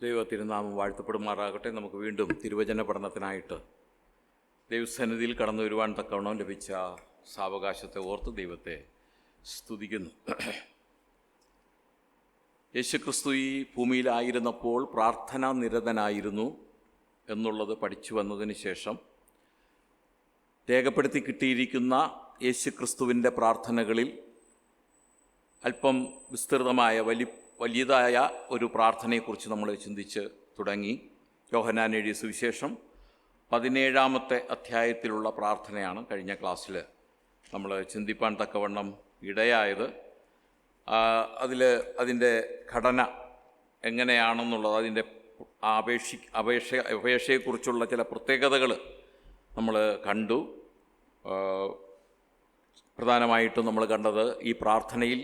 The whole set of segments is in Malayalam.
ദൈവ തിരുനാമം വാഴ്ത്തപ്പെടുമാറാകട്ടെ. നമുക്ക് വീണ്ടും തിരുവചന പഠനത്തിനായിട്ട് ദൈവസന്നിധിയിൽ കടന്നു വരുവാൻ തക്കവണ്ണം ലഭിച്ച സാവകാശത്തെ ഓർത്ത് ദൈവത്തെ സ്തുതിക്കുന്നു. യേശുക്രിസ്തു ഈ ഭൂമിയിലായിരുന്നപ്പോൾ പ്രാർത്ഥനാ നിരതനായിരുന്നു എന്നുള്ളത് പഠിച്ചു വന്നതിന് ശേഷം രേഖപ്പെടുത്തി കിട്ടിയിരിക്കുന്ന യേശുക്രിസ്തുവിൻ്റെ പ്രാർത്ഥനകളിൽ അല്പം വിസ്തൃതമായ വലിയതായ ഒരു പ്രാർത്ഥനയെക്കുറിച്ച് നമ്മൾ ചിന്തിച്ച് തുടങ്ങി. യോഹന്നാൻ എഴുതിയ സുവിശേഷം 17-ാമത്തെ അധ്യായത്തിലുള്ള പ്രാർത്ഥനയാണ് കഴിഞ്ഞ ക്ലാസ്സിൽ നമ്മൾ ചിന്തിപ്പാൻ തക്കവണ്ണം ഇടയായത്. അതിൻ്റെ ഘടന എങ്ങനെയാണെന്നുള്ളത്, അതിൻ്റെ അപേക്ഷയെക്കുറിച്ചുള്ള ചില പ്രത്യേകതകൾ നമ്മൾ കണ്ടു. പ്രധാനമായിട്ടും നമ്മൾ കണ്ടത് ഈ പ്രാർത്ഥനയിൽ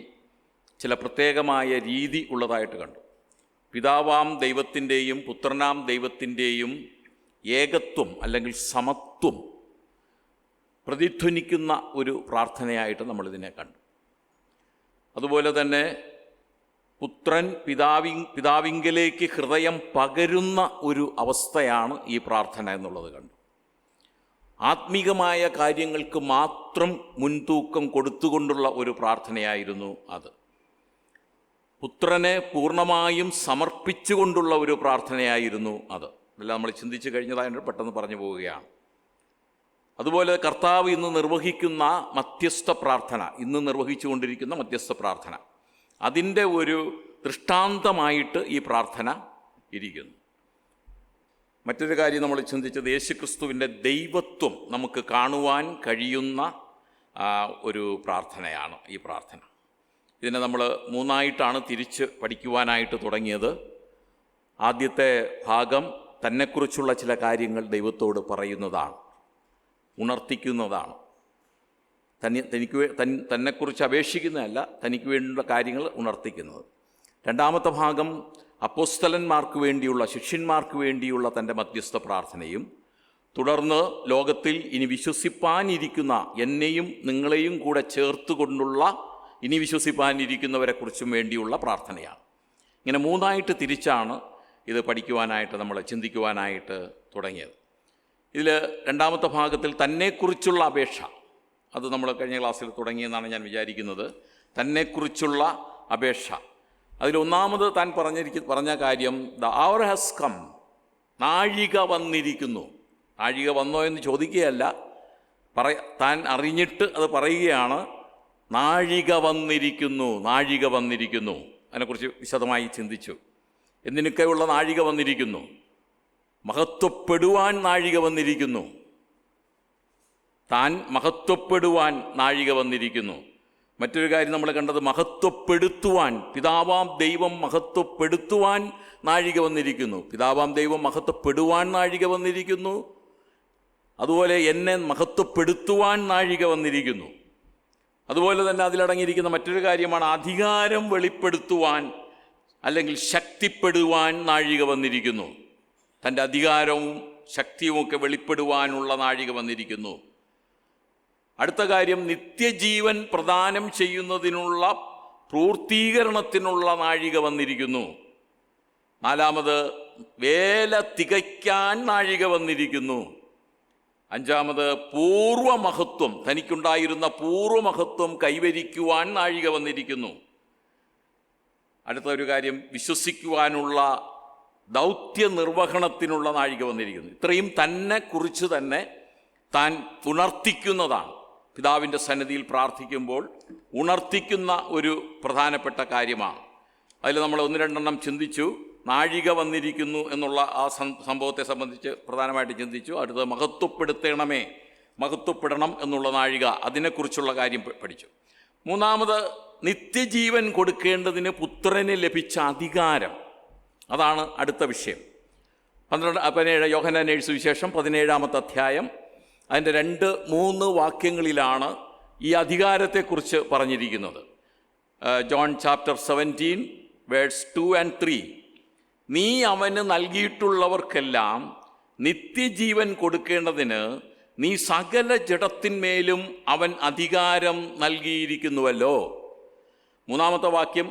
ചില പ്രത്യേകമായ രീതി ഉള്ളതായിട്ട് കണ്ടു. പിതാവാം ദൈവത്തിൻ്റെയും പുത്രനാം ദൈവത്തിൻ്റെയും ഏകത്വം അല്ലെങ്കിൽ സമത്വം പ്രതിധ്വനിക്കുന്ന ഒരു പ്രാർത്ഥനയായിട്ട് നമ്മളിതിനെ കണ്ടു. അതുപോലെ തന്നെ പുത്രൻ പിതാവിങ്കലേക്ക് ഹൃദയം പകരുന്ന ഒരു അവസ്ഥയാണ് ഈ പ്രാർത്ഥന എന്നുള്ളത് കണ്ടു. ആത്മീകമായ കാര്യങ്ങൾക്ക് മാത്രം മുൻതൂക്കം കൊടുത്തുകൊണ്ടുള്ള ഒരു പ്രാർത്ഥനയായിരുന്നു അത്. പുത്രനെ പൂർണ്ണമായും സമർപ്പിച്ചുകൊണ്ടുള്ള ഒരു പ്രാർത്ഥനയായിരുന്നു അത്. ഇതെല്ലാം നമ്മൾ ചിന്തിച്ച് കഴിഞ്ഞതായിട്ട് പെട്ടെന്ന് പറഞ്ഞു പോവുകയാണ്. അതുപോലെ കർത്താവ് ഇന്ന് നിർവഹിക്കുന്ന മധ്യസ്ഥ പ്രാർത്ഥന, ഇന്ന് നിർവഹിച്ചുകൊണ്ടിരിക്കുന്ന മധ്യസ്ഥ പ്രാർത്ഥന, അതിൻ്റെ ഒരു ദൃഷ്ടാന്തമായിട്ട് ഈ പ്രാർത്ഥന ഇരിക്കുന്നു. മറ്റൊരു കാര്യം നമ്മൾ ചിന്തിച്ചത് യേശുക്രിസ്തുവിൻ്റെ ദൈവത്വം നമുക്ക് കാണുവാൻ കഴിയുന്ന ഒരു പ്രാർത്ഥനയാണ് ഈ പ്രാർത്ഥന. ഇതിനെ നമ്മൾ മൂന്നായിട്ടാണ് തിരിച്ച് പഠിക്കുവാനായിട്ട് തുടങ്ങിയത്. ആദ്യത്തെ ഭാഗം തന്നെക്കുറിച്ചുള്ള ചില കാര്യങ്ങൾ ദൈവത്തോട് പറയുന്നതാണ്, ഉണർത്തിക്കുന്നതാണ്. തന്നെക്കുറിച്ച് അപേക്ഷിക്കുന്നതല്ല, തനിക്ക് വേണ്ടിയുള്ള കാര്യങ്ങൾ ഉണർത്തിക്കുന്നത്. രണ്ടാമത്തെ ഭാഗം അപ്പോസ്തലന്മാർക്ക് വേണ്ടിയുള്ള, ശിഷ്യന്മാർക്ക് വേണ്ടിയുള്ള തൻ്റെ മധ്യസ്ഥ പ്രാർത്ഥനയും, തുടർന്ന് ലോകത്തിൽ ഇനി വിശ്വസിപ്പാനിരിക്കുന്ന എന്നെയും നിങ്ങളെയും കൂടെ ചേർത്തുകൊണ്ടുള്ള ഇനി വിശ്വസിപ്പാനിരിക്കുന്നവരെക്കുറിച്ചും വേണ്ടിയുള്ള പ്രാർത്ഥനയാണ്. ഇങ്ങനെ മൂന്നായിട്ട് തിരിച്ചാണ് ഇത് പഠിക്കുവാനായിട്ട്, നമ്മൾ ചിന്തിക്കുവാനായിട്ട് തുടങ്ങിയത്. ഇതിൽ രണ്ടാമത്തെ ഭാഗത്തിൽ തന്നെക്കുറിച്ചുള്ള അപേക്ഷ, അത് നമ്മൾ കഴിഞ്ഞ ക്ലാസ്സിൽ തുടങ്ങിയെന്നാണ് ഞാൻ വിചാരിക്കുന്നത്. തന്നെക്കുറിച്ചുള്ള അപേക്ഷ, അതിലൊന്നാമത് താൻ പറഞ്ഞ കാര്യം ദ അവർ ഹാസ് കം, നാഴിക വന്നിരിക്കുന്നു. നാഴിക വന്നോ എന്ന് ചോദിക്കുകയല്ല, താൻ അറിഞ്ഞിട്ട് അത് പറയുകയാണ്. നാഴിക വന്നിരിക്കുന്നു, നാഴിക വന്നിരിക്കുന്നു. അതിനെക്കുറിച്ച് വിശദമായി ചിന്തിച്ചു. എന്തിനൊക്കെയുള്ള നാഴിക വന്നിരിക്കുന്നു? മഹത്വപ്പെടുവാൻ നാഴിക വന്നിരിക്കുന്നു. താൻ മഹത്വപ്പെടുവാൻ നാഴിക വന്നിരിക്കുന്നു. മറ്റൊരു കാര്യം നമ്മൾ കണ്ടത് മഹത്വപ്പെടുത്തുവാൻ, പിതാവാം ദൈവം മഹത്വപ്പെടുത്തുവാൻ നാഴിക വന്നിരിക്കുന്നു. പിതാവാം ദൈവം മഹത്വപ്പെടുവാൻ നാഴിക വന്നിരിക്കുന്നു. അതുപോലെ എന്നെ മഹത്വപ്പെടുത്തുവാൻ നാഴിക വന്നിരിക്കുന്നു. അതുപോലെ തന്നെ അതിലടങ്ങിയിരിക്കുന്ന മറ്റൊരു കാര്യമാണ് അധികാരം വെളിപ്പെടുത്തുവാൻ അല്ലെങ്കിൽ ശക്തിപ്പെടുവാൻ നാഴിക വന്നിരിക്കുന്നു. തൻ്റെ അധികാരവും ശക്തിയുമൊക്കെ വെളിപ്പെടുവാനുള്ള നാഴിക വന്നിരിക്കുന്നു. അടുത്ത കാര്യം നിത്യജീവൻ പ്രദാനം ചെയ്യുന്നതിനുള്ള പൂർത്തീകരണത്തിനുള്ള നാഴിക വന്നിരിക്കുന്നു. നാലാമത് വേല തികയ്ക്കാൻ നാഴിക വന്നിരിക്കുന്നു. അഞ്ചാമത് പൂർവമഹത്വം, തനിക്കുണ്ടായിരുന്ന പൂർവമഹത്വം കൈവരിക്കുവാൻ നാഴിക വന്നിരിക്കുന്നു. അടുത്ത ഒരു കാര്യം വിശ്വസിക്കുവാനുള്ള ദൗത്യ നിർവഹണത്തിനുള്ള നാഴിക വന്നിരിക്കുന്നു. ഇത്രയും തന്നെക്കുറിച്ച് തന്നെ താൻ ഉണർത്തിക്കുന്നതാണ്. പിതാവിൻ്റെ സന്നിധിയിൽ പ്രാർത്ഥിക്കുമ്പോൾ ഉണർത്തിക്കുന്ന ഒരു പ്രധാനപ്പെട്ട കാര്യമാണ്. അതിൽ നമ്മൾ ഒന്ന് രണ്ടെണ്ണം ചിന്തിച്ചു. നാഴിക വന്നിരിക്കുന്നു എന്നുള്ള ആ സംഭവത്തെ സംബന്ധിച്ച് പ്രധാനമായിട്ട് ചിന്തിച്ചു. അടുത്തത് മഹത്വപ്പെടുത്തണമേ, മഹത്വപ്പെടണം എന്നുള്ള നാഴിക, അതിനെക്കുറിച്ചുള്ള കാര്യം പഠിച്ചു. മൂന്നാമത് നിത്യജീവൻ കൊടുക്കേണ്ടതിന് പുത്രന് ലഭിച്ച അധികാരം, അതാണ് അടുത്ത വിഷയം. 17 യോഹന്നാൻ എഴുതിയ സുവിശേഷം 17-ാമത്തെ അധ്യായം, അതിൻ്റെ 2-3 വാക്യങ്ങളിലാണ് ഈ അധികാരത്തെക്കുറിച്ച് പറഞ്ഞിരിക്കുന്നത്. John chapter 17 verse 2 and 3. നീ അവന് നൽകിയിട്ടുള്ളവർക്കെല്ലാം നിത്യജീവൻ കൊടുക്കേണ്ടതിന് നീ സകല ജഡത്തിന്മേലും അവൻ അധികാരം നൽകിയിരിക്കുന്നുവല്ലോ. മൂന്നാമത്തെ വാക്യം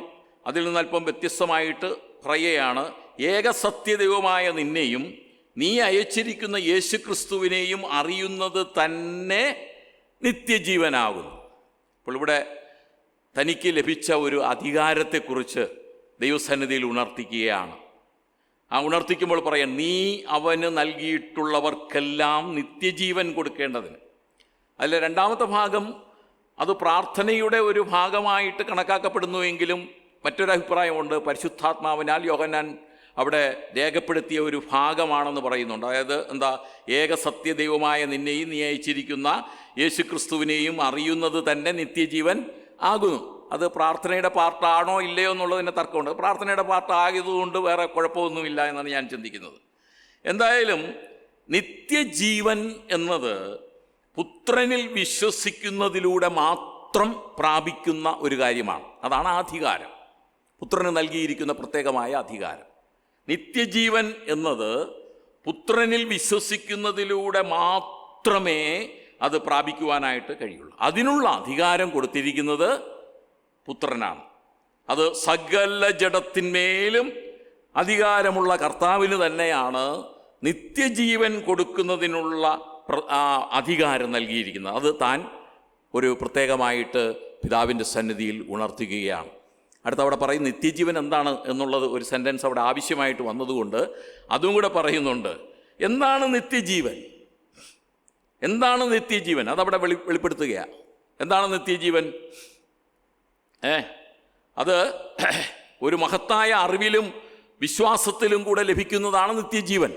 അതിൽ നിന്നല്പം വ്യത്യസ്തമായിട്ട് പറയുകയാണ്. ഏകസത്യദൈവമായ നിന്നെയും നീ അയച്ചിരിക്കുന്ന യേശുക്രിസ്തുവിനെയും അറിയുന്നത് തന്നെ നിത്യജീവനാകുന്നു. അപ്പോൾ ഇവിടെ തനിക്ക് ലഭിച്ച ഒരു അധികാരത്തെക്കുറിച്ച് ദൈവസന്നിധിയിൽ ഉണർത്തിക്കുകയാണ്. ആ ഉണർത്തിക്കുമ്പോൾ പറയാം, നീ അവന് നൽകിയിട്ടുള്ളവർക്കെല്ലാം നിത്യജീവൻ കൊടുക്കേണ്ടതിന്. അതിൽ രണ്ടാമത്തെ ഭാഗം അത് പ്രാർത്ഥനയുടെ ഒരു ഭാഗമായിട്ട് കണക്കാക്കപ്പെടുന്നുവെങ്കിലും മറ്റൊരഭിപ്രായമുണ്ട്, പരിശുദ്ധാത്മാവിനാൽ യോഹന്നാൻ അവിടെ രേഖപ്പെടുത്തിയ ഒരു ഭാഗമാണെന്ന് പറയുന്നുണ്ട്. അതായത് എന്താ, ഏകസത്യദൈവമായ നിന്നെയും നീ അയച്ചിരിക്കുന്ന യേശുക്രിസ്തുവിനെയും അറിയുന്നത് തന്നെ നിത്യജീവൻ ആകുന്നു. അത് പ്രാർത്ഥനയുടെ പാർട്ടാണോ ഇല്ലയോ എന്നുള്ളതിന് തർക്കമുണ്ട്. പ്രാർത്ഥനയുടെ പാർട്ടായതുകൊണ്ട് വേറെ കുഴപ്പമൊന്നുമില്ല എന്നാണ് ഞാൻ ചിന്തിക്കുന്നത്. എന്തായാലും നിത്യജീവൻ എന്നത് പുത്രനിൽ വിശ്വസിക്കുന്നതിലൂടെ മാത്രം പ്രാപിക്കുന്ന ഒരു കാര്യമാണ്. അതാണ് അധികാരം, പുത്രന് നൽകിയിരിക്കുന്ന പ്രത്യേകമായ അധികാരം. നിത്യജീവൻ എന്നത് പുത്രനിൽ വിശ്വസിക്കുന്നതിലൂടെ മാത്രമേ അത് പ്രാപിക്കുവാനായിട്ട് കഴിയുള്ളൂ. അതിനുള്ള അധികാരം കൊടുത്തിരിക്കുന്നത് പുത്രനാണ്. അത് സകല ജഡത്തിന്മേലും അധികാരമുള്ള കർത്താവിന് തന്നെയാണ് നിത്യജീവൻ കൊടുക്കുന്നതിനുള്ള അധികാരം നൽകിയിരിക്കുന്നത്. അത് താൻ ഒരു പ്രത്യേകമായിട്ട് പിതാവിൻ്റെ സന്നിധിയിൽ ഉണർത്തുകയാണ്. അടുത്തവിടെ പറയും നിത്യജീവൻ എന്താണ് എന്നുള്ളത് ഒരു സെൻറ്റൻസ് അവിടെ ആവശ്യമായിട്ട് വന്നതുകൊണ്ട് അതും കൂടെ പറയുന്നുണ്ട്. എന്താണ് നിത്യജീവൻ? എന്താണ് നിത്യജീവൻ? അതവിടെ വെളിപ്പെടുത്തുകയാണ്. എന്താണ് നിത്യജീവൻ? അത് ഒരു മഹത്തായ അറിവിലും വിശ്വാസത്തിലും കൂടെ ലഭിക്കുന്നതാണ് നിത്യജീവൻ.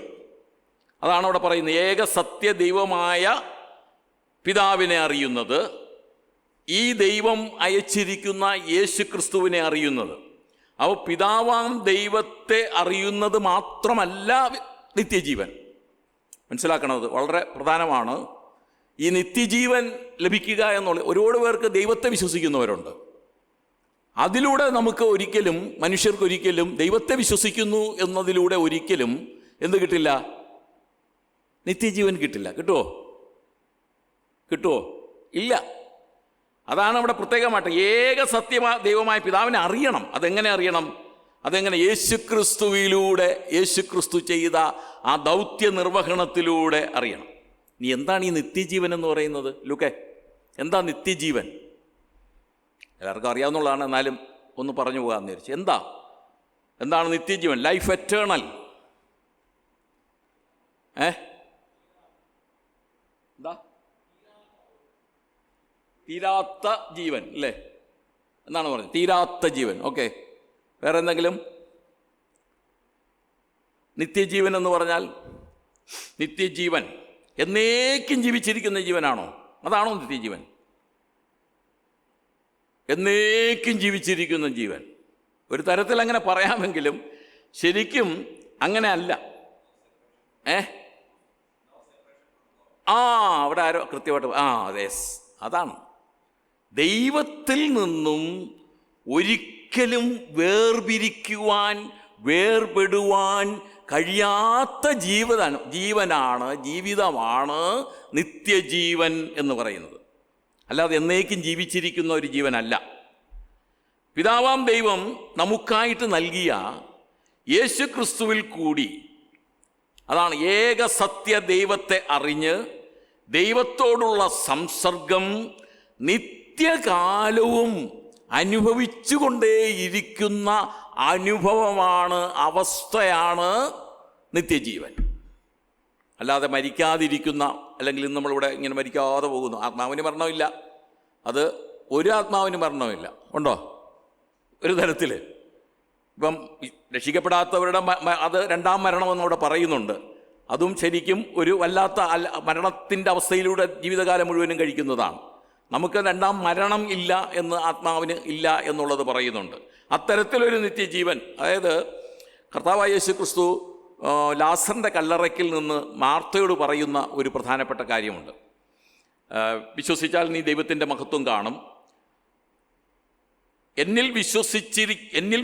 അതാണ് അവിടെ പറയുന്നത്, ഏക സത്യ ദൈവമായ പിതാവിനെ അറിയുന്നത്, ഈ ദൈവം അയച്ചിരിക്കുന്ന യേശുക്രിസ്തുവിനെ അറിയുന്നത്. അപ്പോൾ പിതാവാം ദൈവത്തെ അറിയുന്നത് മാത്രമല്ല നിത്യജീവൻ. മനസ്സിലാക്കണത് വളരെ പ്രധാനമാണ്. ഈ നിത്യജീവൻ ലഭിക്കുക എന്നുള്ളത്, ഒരുപാട് പേർക്ക് ദൈവത്തെ വിശ്വസിക്കുന്നവരുണ്ട്. അതിലൂടെ നമുക്ക് ഒരിക്കലും, മനുഷ്യർക്കൊരിക്കലും ദൈവത്തെ വിശ്വസിക്കുന്നു എന്നതിലൂടെ ഒരിക്കലും എന്ത് കിട്ടില്ല? നിത്യജീവൻ കിട്ടില്ല. കിട്ടുമോ? ഇല്ല. അതാണ് അവിടെ പ്രത്യേകമായിട്ട് ഏക ദൈവമായ പിതാവിനെ അറിയണം. അതെങ്ങനെ അറിയണം? അതെങ്ങനെ? യേശുക്രിസ്തുവിലൂടെ, യേശുക്രിസ്തു ചെയ്ത ആ ദൗത്യ നിർവഹണത്തിലൂടെ അറിയണം. നീ എന്താണ് ഈ നിത്യജീവൻ എന്ന് പറയുന്നത്? ലൂക്കേ, എന്താ നിത്യജീവൻ? എല്ലാവർക്കും അറിയാവുന്നതാണ്, എന്നാലും ഒന്ന് പറഞ്ഞു പോകാമെന്ന് വിചാരിച്ചു. എന്താണ് നിത്യജീവൻ? Life eternal. എന്താ? തീരാത്ത ജീവൻ അല്ലേ എന്നാണ് പറഞ്ഞത്. തീരാത്ത ജീവൻ. ഓക്കെ, വേറെ എന്തെങ്കിലും? നിത്യജീവൻ എന്ന് പറഞ്ഞാൽ നിത്യജീവൻ എന്നേക്കും ജീവിച്ചിരിക്കുന്ന ജീവനാണോ? അതാണോ നിത്യജീവൻ? എന്നേക്കും ജീവിച്ചിരിക്കുന്ന ജീവൻ ഒരു തരത്തിൽ അങ്ങനെ പറയാമെങ്കിലും ശരിക്കും അങ്ങനെ അല്ല. അവിടെ ആരോ കൃത്യമായിട്ട് അതാണ്. ദൈവത്തിൽ നിന്നും ഒരിക്കലും വേർപെടുവാൻ കഴിയാത്ത ജീവിതമാണ് നിത്യജീവൻ എന്ന് പറയുന്നത്. അല്ലാതെ എന്നേക്കും ജീവിച്ചിരിക്കുന്ന ഒരു ജീവനല്ല. പിതാവാം ദൈവം നമുക്കായിട്ട് നൽകിയ യേശുക്രിസ്തുവിൽ കൂടി, അതാണ് ഏക സത്യ ദൈവത്തെ അറിഞ്ഞ് ദൈവത്തോടുള്ള സംസർഗം നിത്യകാലവും അനുഭവിച്ചുകൊണ്ടേയിരിക്കുന്ന അനുഭവമാണ്, അവസ്ഥയാണ് നിത്യജീവൻ. അല്ലാതെ മരിക്കാതിരിക്കുന്ന, അല്ലെങ്കിൽ നമ്മളിവിടെ ഇങ്ങനെ മരിക്കാതെ പോകുന്നു, ആത്മാവിന് മരണമില്ല. അത് ഒരു ആത്മാവിന് മരണമില്ല. ഉണ്ടോ? ഒരു തരത്തിൽ ഇപ്പം രക്ഷിക്കപ്പെടാത്തവരുടെ അത് രണ്ടാം മരണമെന്ന് അവിടെ പറയുന്നുണ്ട്. അതും ശരിക്കും ഒരു വല്ലാത്ത മരണത്തിൻ്റെ അവസ്ഥയിലൂടെ ജീവിതകാലം മുഴുവനും കഴിക്കുന്നതാണ്. നമുക്ക് രണ്ടാം മരണം ഇല്ല എന്ന് ആത്മാവിന് ഇല്ല എന്നുള്ളത് പറയുന്നുണ്ട്. അത്തരത്തിലൊരു നിത്യജീവൻ, അതായത് കർത്താവായ യേശുക്രിസ്തു ലാസറിൻ്റെ കല്ലറയ്ക്കിൽ നിന്ന് മാർത്തയോട് പറയുന്ന ഒരു പ്രധാനപ്പെട്ട കാര്യമുണ്ട്. വിശ്വസിച്ചാൽ നീ ദൈവത്തിൻ്റെ മഹത്വം കാണും. എന്നിൽ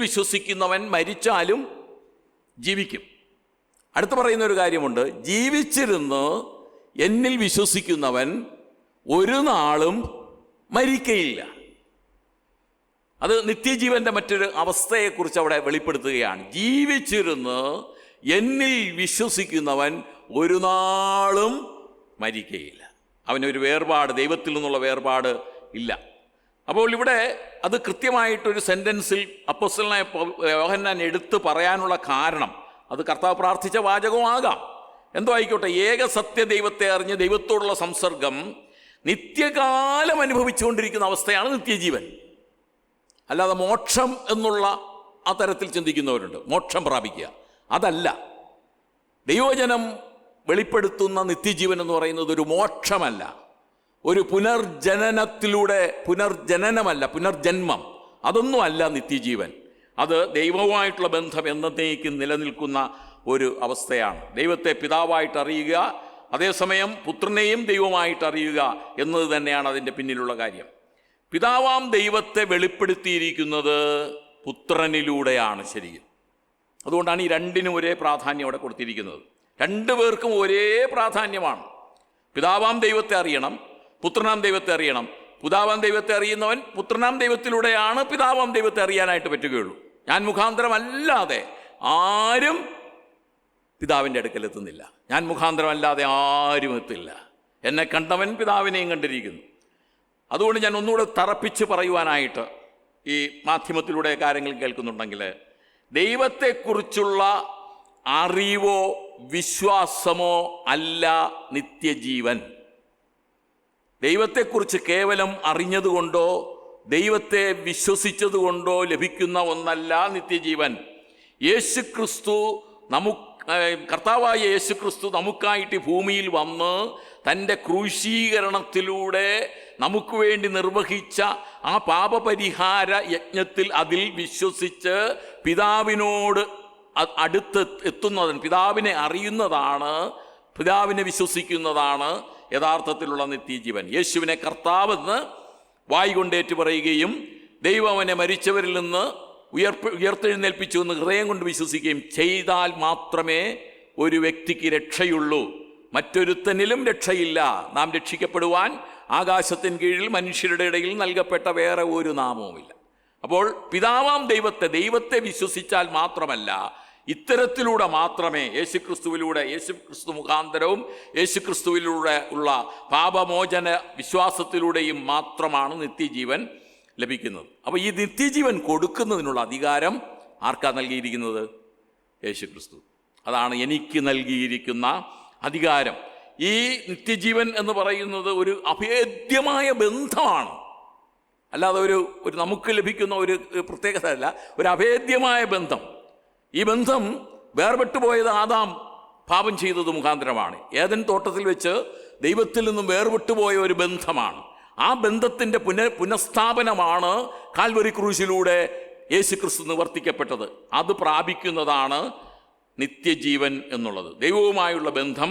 വിശ്വസിക്കുന്നവൻ മരിച്ചാലും ജീവിക്കും. അടുത്ത് പറയുന്ന ഒരു കാര്യമുണ്ട്, ജീവിച്ചിരുന്ന് എന്നിൽ വിശ്വസിക്കുന്നവൻ ഒരു നാളും മരിക്കയില്ല. അത് നിത്യജീവൻ്റെ മറ്റൊരു അവസ്ഥയെക്കുറിച്ച് അവിടെ വെളിപ്പെടുത്തുകയാണ്. ജീവിച്ചിരുന്ന് എന്നിൽ വിശ്വസിക്കുന്നവൻ ഒരു നാളും മരിക്കുകയില്ല. അവനൊരു വേർപാട്, ദൈവത്തിൽ നിന്നുള്ള വേർപാട് ഇല്ല. അപ്പോൾ ഇവിടെ അത് കൃത്യമായിട്ടൊരു സെൻറ്റൻസിൽ അപ്പോസ്തലനായ യോഹന്നാൻ എടുത്ത് പറയാനുള്ള കാരണം, അത് കർത്താവ് പ്രാർത്ഥിച്ച വാചകമാകാം, എന്തോ ആയിക്കോട്ടെ, ഏക സത്യ ദൈവത്തെ അറിഞ്ഞ് ദൈവത്തോടുള്ള സംസർഗം നിത്യകാലം അനുഭവിച്ചുകൊണ്ടിരിക്കുന്ന അവസ്ഥയാണ് നിത്യജീവൻ. അല്ലാതെ മോക്ഷം എന്നുള്ള ആ തരത്തിൽ ചിന്തിക്കുന്നവരുണ്ട്, മോക്ഷം പ്രാപിക്കുക. അതല്ല ദൈവജനം വെളിപ്പെടുത്തുന്ന നിത്യജീവൻ എന്ന് പറയുന്നത്. ഒരു മോക്ഷമല്ല, ഒരു പുനർജനനമല്ല, പുനർജന്മം, അതൊന്നും അല്ല നിത്യജീവൻ. അത് ദൈവവുമായിട്ടുള്ള ബന്ധം എന്നേക്കും നിലനിൽക്കുന്ന ഒരു അവസ്ഥയാണ്. ദൈവത്തെ പിതാവായിട്ട് അറിയുക, അതേസമയം പുത്രനെയും ദൈവമായിട്ട് അറിയുക എന്നത് തന്നെയാണ് അതിൻ്റെ പിന്നിലുള്ള കാര്യം. പിതാവാം ദൈവത്തെ വെളിപ്പെടുത്തിയിരിക്കുന്നത് പുത്രനിലൂടെയാണ് ശരിക്കും. അതുകൊണ്ടാണ് ഈ രണ്ടിനും ഒരേ പ്രാധാന്യം അവിടെ കൊടുത്തിരിക്കുന്നത്. രണ്ടു പേർക്കും ഒരേ പ്രാധാന്യമാണ്. പിതാവാം ദൈവത്തെ അറിയണം, പുത്രനാം ദൈവത്തെ അറിയണം. പിതാവാം ദൈവത്തെ അറിയുന്നവൻ പുത്രനാം ദൈവത്തിലൂടെയാണ് പിതാവാം ദൈവത്തെ അറിയാനായിട്ട് പറ്റുകയുള്ളൂ. ഞാൻ മുഖാന്തരമല്ലാതെ ആരും പിതാവിൻ്റെ അടുക്കലെത്തുന്നില്ല. ഞാൻ മുഖാന്തരമല്ലാതെ ആരും എത്തില്ല. എന്നെ കണ്ടവൻ പിതാവിനെയും കണ്ടിരിക്കുന്നു. അതുകൊണ്ട് ഞാൻ ഒന്നുകൂടെ തറപ്പിച്ച് പറയുവാനായിട്ട്, ഈ മാധ്യമത്തിലൂടെ കാര്യങ്ങൾ കേൾക്കുന്നുണ്ടെങ്കിൽ, ദൈവത്തെക്കുറിച്ചുള്ള അറിവോ വിശ്വാസമോ അല്ല നിത്യജീവൻ. ദൈവത്തെക്കുറിച്ച് കേവലം അറിഞ്ഞതുകൊണ്ടോ ദൈവത്തെ വിശ്വസിച്ചതുകൊണ്ടോ ലഭിക്കുന്ന ഒന്നല്ല നിത്യജീവൻ. യേശുക്രിസ്തു കർത്താവായ യേശുക്രിസ്തു നമുക്കായിട്ട് ഭൂമിയിൽ വന്ന് തൻ്റെ ക്രൂശീകരണത്തിലൂടെ നമുക്ക് വേണ്ടി നിർവഹിച്ച ആ പാപപരിഹാര യജ്ഞത്തിൽ അതിൽ വിശ്വസിച്ച് പിതാവിനോട് അടുത്ത് എത്തുന്നതാണ്, പിതാവിനെ അറിയുന്നതാണ്, പിതാവിനെ വിശ്വസിക്കുന്നതാണ് യഥാർത്ഥത്തിലുള്ള നിത്യജീവൻ. യേശുവിനെ കർത്താവെന്ന് വായ് കൊണ്ടേറ്റു പറയുകയും ദൈവം അവനെ മരിച്ചവരിൽ നിന്ന് ഉയർത്തെഴുന്നേൽപ്പിച്ചു എന്ന് ഹൃദയം കൊണ്ട് വിശ്വസിക്കുകയും ചെയ്താൽ മാത്രമേ ഒരു വ്യക്തിക്ക് രക്ഷയുള്ളൂ. മറ്റൊരുത്തനിലും രക്ഷയില്ല. നാം രക്ഷിക്കപ്പെടുവാൻ ആകാശത്തിന് കീഴിൽ മനുഷ്യരുടെ ഇടയിൽ നൽകപ്പെട്ട വേറെ ഒരു നാമവുമില്ല. അപ്പോൾ പിതാവാം ദൈവത്തെ വിശ്വസിച്ചാൽ മാത്രമല്ല, ഇത്തരത്തിലൂടെ മാത്രമേ യേശുക്രിസ്തു മുഖാന്തരവും യേശുക്രിസ്തുവിലൂടെ ഉള്ള പാപമോചന വിശ്വാസത്തിലൂടെയും മാത്രമാണ് നിത്യജീവൻ ലഭിക്കുന്നത്. അപ്പോൾ ഈ നിത്യജീവൻ കൊടുക്കുന്നതിനുള്ള അധികാരം ആർക്കാ നൽകിയിരിക്കുന്നത്? യേശുക്രിസ്തു. അതാണ് എനിക്ക് നൽകിയിരിക്കുന്ന അധികാരം. ഈ നിത്യജീവൻ എന്ന് പറയുന്നത് ഒരു അഭേദ്യമായ ബന്ധമാണ്. അല്ലാതെ ഒരു നമുക്ക് ലഭിക്കുന്ന ഒരു പ്രത്യേകത അല്ല, ഒരു അഭേദ്യമായ ബന്ധം. ഈ ബന്ധം വേർപെട്ടുപോയത് ആദാം പാപം ചെയ്തത് മുഖാന്തരമാണ്. ഏദൻ തോട്ടത്തിൽ വെച്ച് ദൈവത്തിൽ നിന്നും വേർപെട്ടുപോയ ഒരു ബന്ധമാണ്. ആ ബന്ധത്തിൻ്റെ പുനഃസ്ഥാപനമാണ് കാൽവരി ക്രൂശിലൂടെ യേശുക്രിസ്തു നിവർത്തിക്കപ്പെട്ടത്. അത് പ്രാപിക്കുന്നതാണ് നിത്യജീവൻ എന്നുള്ളത്. ദൈവവുമായുള്ള ബന്ധം